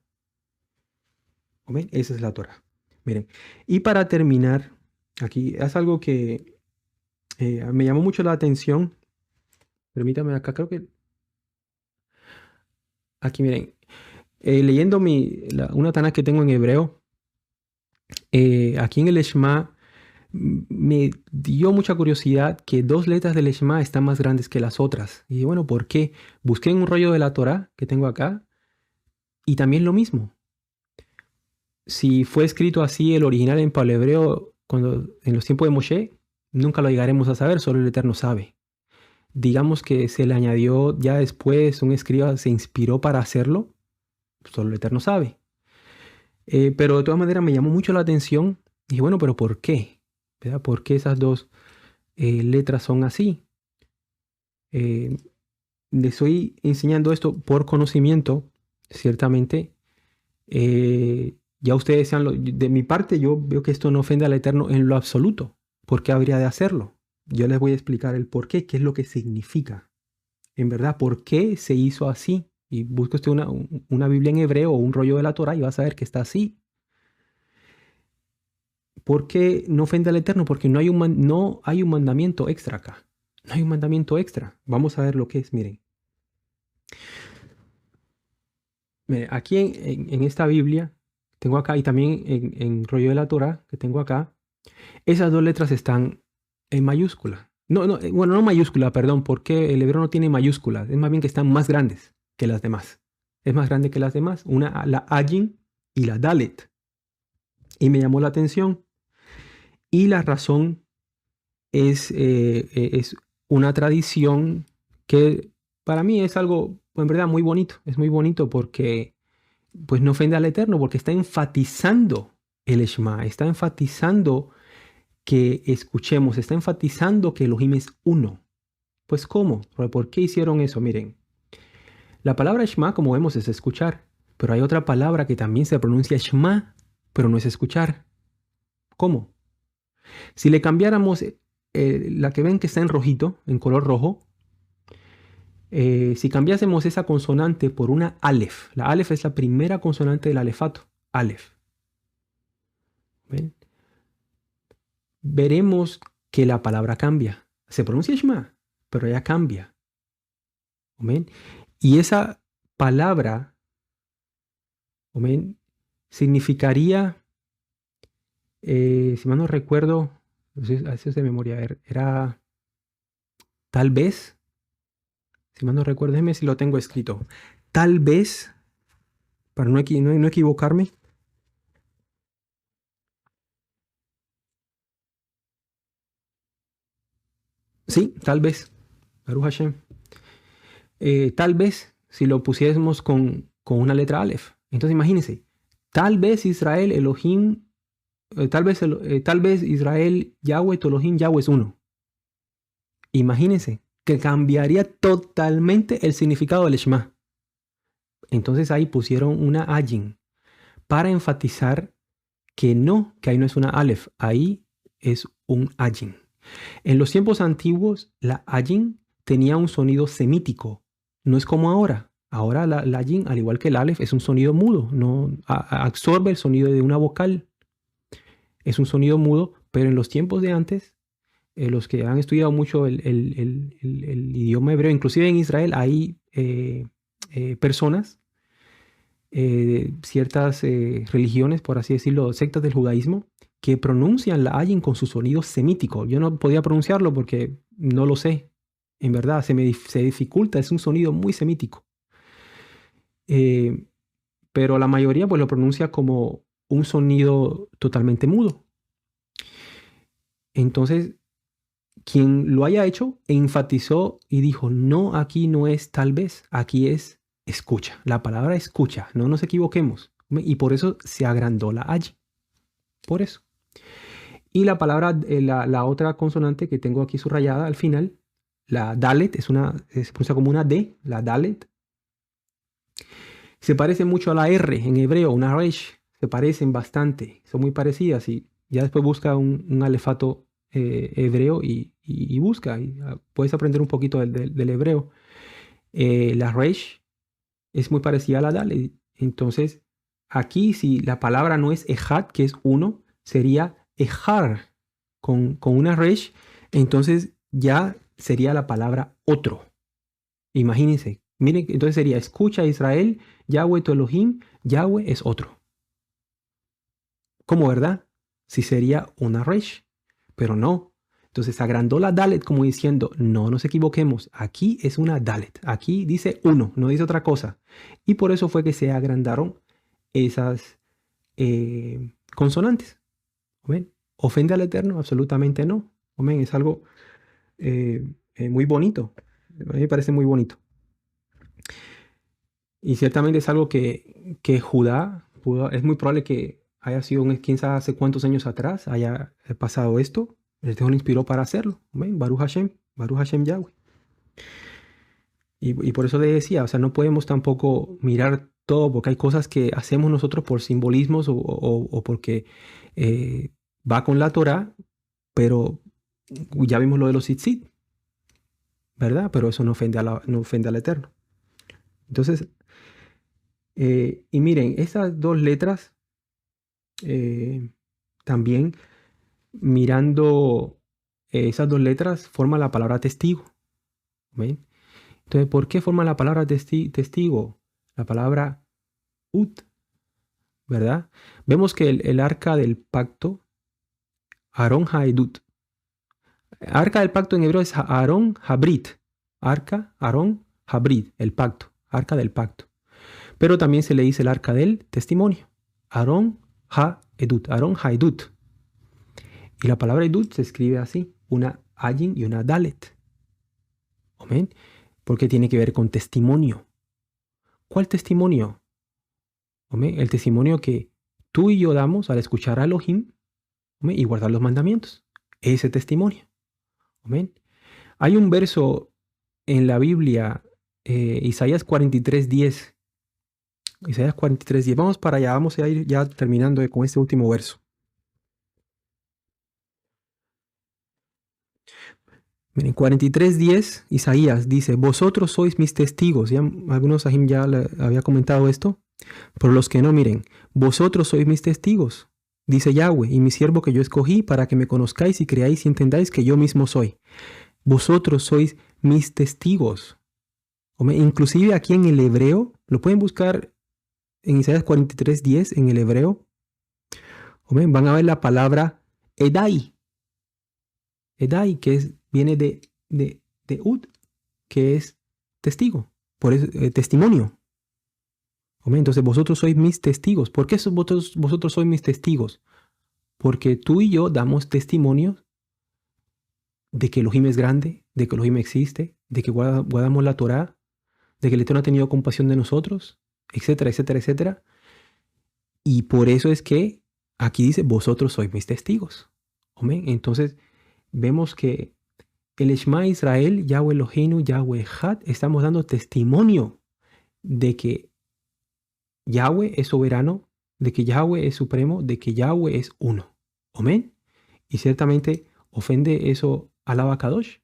¿Ven? Esa es la Torah. Miren, y para terminar, aquí es algo que me llamó mucho la atención. Permítame acá, creo que... Aquí miren, leyendo una Tanaj que tengo en hebreo, aquí en el Shema me dio mucha curiosidad que 2 letras del Shema están más grandes que las otras. Y bueno, ¿por qué? Busqué en un rollo de la Torah que tengo acá y también lo mismo. Si fue escrito así el original en paleohebreo en los tiempos de Moshe, nunca lo llegaremos a saber, solo el Eterno sabe. Digamos que se le añadió ya después, un escriba se inspiró para hacerlo, solo el Eterno sabe. Pero de todas maneras me llamó mucho la atención. Y dije, bueno, pero ¿por qué? ¿Verdad? ¿Por qué esas 2 letras son así? Eh, Les estoy enseñando esto por conocimiento, ciertamente. Ya ustedes sean de mi parte, yo veo que esto no ofende al Eterno en lo absoluto. ¿Por qué habría de hacerlo? Yo les voy a explicar el por qué, qué es lo que significa. En verdad, ¿por qué se hizo así? Y busca usted una Biblia en hebreo o un rollo de la Torah y va a saber que está así. ¿Por qué no ofende al Eterno? Porque no hay un mandamiento extra acá. No hay un mandamiento extra. Vamos a ver lo que es, miren. Mire, aquí en esta Biblia, tengo acá, y también en rollo de la Torah, que tengo acá, esas dos letras están en mayúscula. No, no, bueno, no mayúscula, perdón, porque el hebreo no tiene mayúsculas. Es más bien que están más grandes que las demás. Es más grande que las demás. Una, la Ayin y la Dalet. Y me llamó la atención. Y la razón es una tradición que para mí es algo, en verdad, muy bonito. Es muy bonito porque pues no ofende al Eterno, porque está enfatizando el Shema, está enfatizando que escuchemos, está enfatizando que Elohim es uno. Pues ¿cómo? ¿Por qué hicieron eso? Miren, la palabra Shema, como vemos, es escuchar, pero hay otra palabra que también se pronuncia Shema, pero no es escuchar. ¿Cómo? Si le cambiáramos la que ven que está en rojito, en color rojo, si cambiásemos esa consonante por una Aleph, la Aleph es la primera consonante del alefato, Aleph. ¿Ven? Veremos que la palabra cambia. Se pronuncia Shema, pero ya cambia. ¿Ven? Y esa palabra, ¿ven? Significaría, si mal no recuerdo, a eso es de memoria, era tal vez, si mal no recuerdo, déjeme si lo tengo escrito. Tal vez, para no equivocarme. Sí, tal vez. Baruch Hashem. Tal vez si lo pusiésemos con una letra Aleph. Entonces imagínense, tal vez Israel, Elohim, tal vez Israel, Yahweh, tu Elohim, Yahweh es uno. Imagínense que cambiaría totalmente el significado del Shema. Entonces ahí pusieron una Ayin para enfatizar que ahí no es una Aleph, ahí es un Ayin. En los tiempos antiguos, la Ayin tenía un sonido semítico. No es como ahora. Ahora la Ayin, al igual que el Aleph, es un sonido mudo. No absorbe el sonido de una vocal. Es un sonido mudo, pero en los tiempos de antes, los que han estudiado mucho el idioma hebreo, inclusive en Israel, hay personas, ciertas religiones, por así decirlo, sectas del judaísmo, que pronuncian la ayin con su sonido semítico. Yo no podía pronunciarlo porque no lo sé. En verdad, se dificulta, es un sonido muy semítico. Pero la mayoría pues lo pronuncia como un sonido totalmente mudo. Entonces, quien lo haya hecho enfatizó y dijo, no, aquí no es tal vez, aquí es escucha. La palabra escucha, no nos equivoquemos. Y por eso se agrandó la ayin. Por eso. Y la palabra, la otra consonante que tengo aquí subrayada al final, la Dalet, se pronuncia como una D, la Dalet. Se parece mucho a la R en hebreo, una Resh. Se parecen bastante, son muy parecidas. Y ya después busca un alefato hebreo y busca. Y puedes aprender un poquito del hebreo. La Resh es muy parecida a la Dalet. Entonces, aquí si la palabra no es Ejad, que es uno, sería Ejar con una resh, entonces ya sería la palabra otro. Imagínense, miren, entonces sería escucha Israel, Yahweh tu Elohim, Yahweh es otro. ¿Cómo, verdad? Si sería una resh, pero no. Entonces agrandó la Dalet como diciendo, no nos equivoquemos, aquí es una Dalet, aquí dice uno, no dice otra cosa. Y por eso fue que se agrandaron esas consonantes. ¿Ven? ¿Ofende al Eterno? Absolutamente no. Amén. Es algo muy bonito. A mí me parece muy bonito. Y ciertamente es algo que Judá, es muy probable que haya sido, quién sabe hace cuántos años atrás, haya pasado esto. El Eterno le inspiró para hacerlo. Amén. Baruch Hashem Yahweh. Y por eso le decía, o sea, no podemos tampoco mirar todo, porque hay cosas que hacemos nosotros por simbolismos o porque va con la Torah, pero ya vimos lo de los tzitzit, ¿verdad? Pero eso no ofende, no ofende al Eterno. Entonces, y miren, estas dos letras, también mirando esas dos letras, forman la palabra testigo. ¿Ven? Entonces, ¿por qué forma la palabra testigo? La palabra ut, ¿verdad? Vemos que el arca del pacto, Aarón Haedut. Arca del pacto en hebreo es Aarón Habrit. Arca, Aarón Habrit, el pacto. Arca del pacto. Pero también se le dice el arca del testimonio. Aarón Haedut. Aarón Haedut. Y la palabra Edut se escribe así. Una Ayin y una Dalet. ¿Amén? Porque tiene que ver con testimonio. ¿Cuál testimonio? ¿Amén? El testimonio que tú y yo damos al escuchar a Elohim, ¿amén? Y guardar los mandamientos. Ese testimonio. ¿Amén? Hay un verso en la Biblia, Isaías 43:10. Isaías 43:10. Vamos para allá, vamos a ir ya terminando con este último verso. Miren, 43:10, Isaías dice, vosotros sois mis testigos. Ya, algunos ahí ya le había comentado esto. Pero los que no, miren, vosotros sois mis testigos, dice Yahweh, y mi siervo que yo escogí para que me conozcáis y creáis y entendáis que yo mismo soy. Vosotros sois mis testigos. Inclusive aquí en el hebreo, lo pueden buscar en Isaías 43:10 en el hebreo. Van a ver la palabra Edai. Edai, que viene de ud, que es testigo, por eso, testimonio. Entonces vosotros sois mis testigos. ¿Por qué vosotros sois mis testigos? Porque tú y yo damos testimonio de que Elohim es grande, de que Elohim existe, de que guardamos la Torá, de que el Eterno ha tenido compasión de nosotros, etcétera, etcétera, etcétera. Y por eso es que aquí dice, vosotros sois mis testigos. Amén. Entonces vemos que el Shema Israel, Yahweh Eloheinu, Yahweh Echad, estamos dando testimonio de que Yahweh es soberano, de que Yahweh es supremo, de que Yahweh es uno. Amén. Y ciertamente ofende eso al Abacadosh.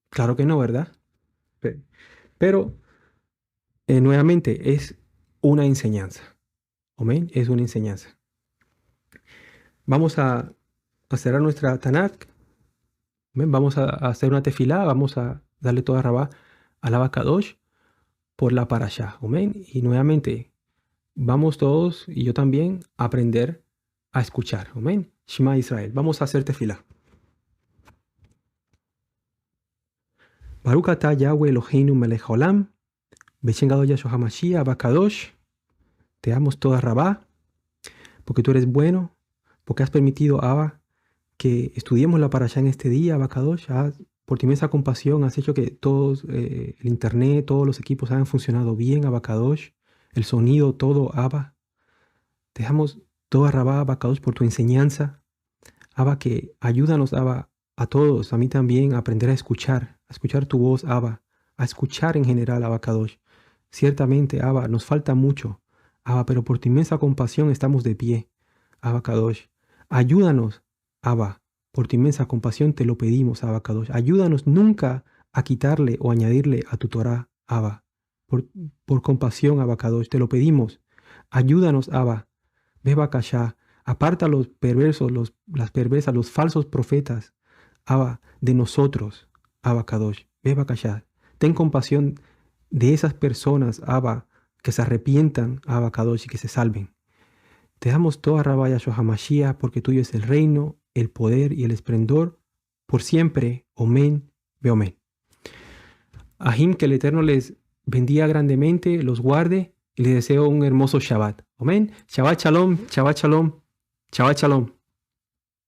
Claro que no, ¿verdad? Pero nuevamente es una enseñanza. Amén. Es una enseñanza. Vamos a cerrar nuestra Tanakh. ¿Ven? Vamos a hacer una tefilá, vamos a darle toda rabá al Abacadosh por la parashá. Amén. Y nuevamente, vamos todos, y yo también, a aprender a escuchar. Amén. Shema Israel. Vamos a hacer tefilá. Baruch atah Yahweh Eloheinu melech haolam, Beshem gadol Yahshua HaMashiach, Abacadosh. Te damos toda rabá, porque tú eres bueno, porque has permitido, Abba, que estudiemos la parashá en este día, Abacadosh. Por tu inmensa compasión has hecho que todos, el internet, todos los equipos hayan funcionado bien, Abacadosh. El sonido, todo, Abba. Te damos toda rabá, Abacadosh, por tu enseñanza. Abba, que ayúdanos, Abba, a todos, a mí también, a aprender a escuchar tu voz, Abba, a escuchar en general, Abacadosh. Ciertamente, Abba, nos falta mucho, Abba, pero por tu inmensa compasión estamos de pie, Abacadosh. Ayúdanos, Abba, por tu inmensa compasión te lo pedimos, Abacadosh. Ayúdanos nunca a quitarle o añadirle a tu Torah, Abba. Por compasión, Abacadosh, te lo pedimos. Ayúdanos, Abba. Ve Bakashá, aparta a los perversos, las perversas, los falsos profetas, Abba, de nosotros, Abacadosh. Ve Bakashá. Ten compasión de esas personas, Abba, que se arrepientan, Abacadosh, y que se salven. Te damos toda rabá Yahshua HaMashiach, porque tuyo es el reino, el poder y el esplendor, por siempre. Amén, ve amén. Ahim, que el Eterno les bendiga grandemente, los guarde, y les deseo un hermoso Shabbat. Amén. Shabbat Shalom, Shabbat Shalom, Shabbat Shalom.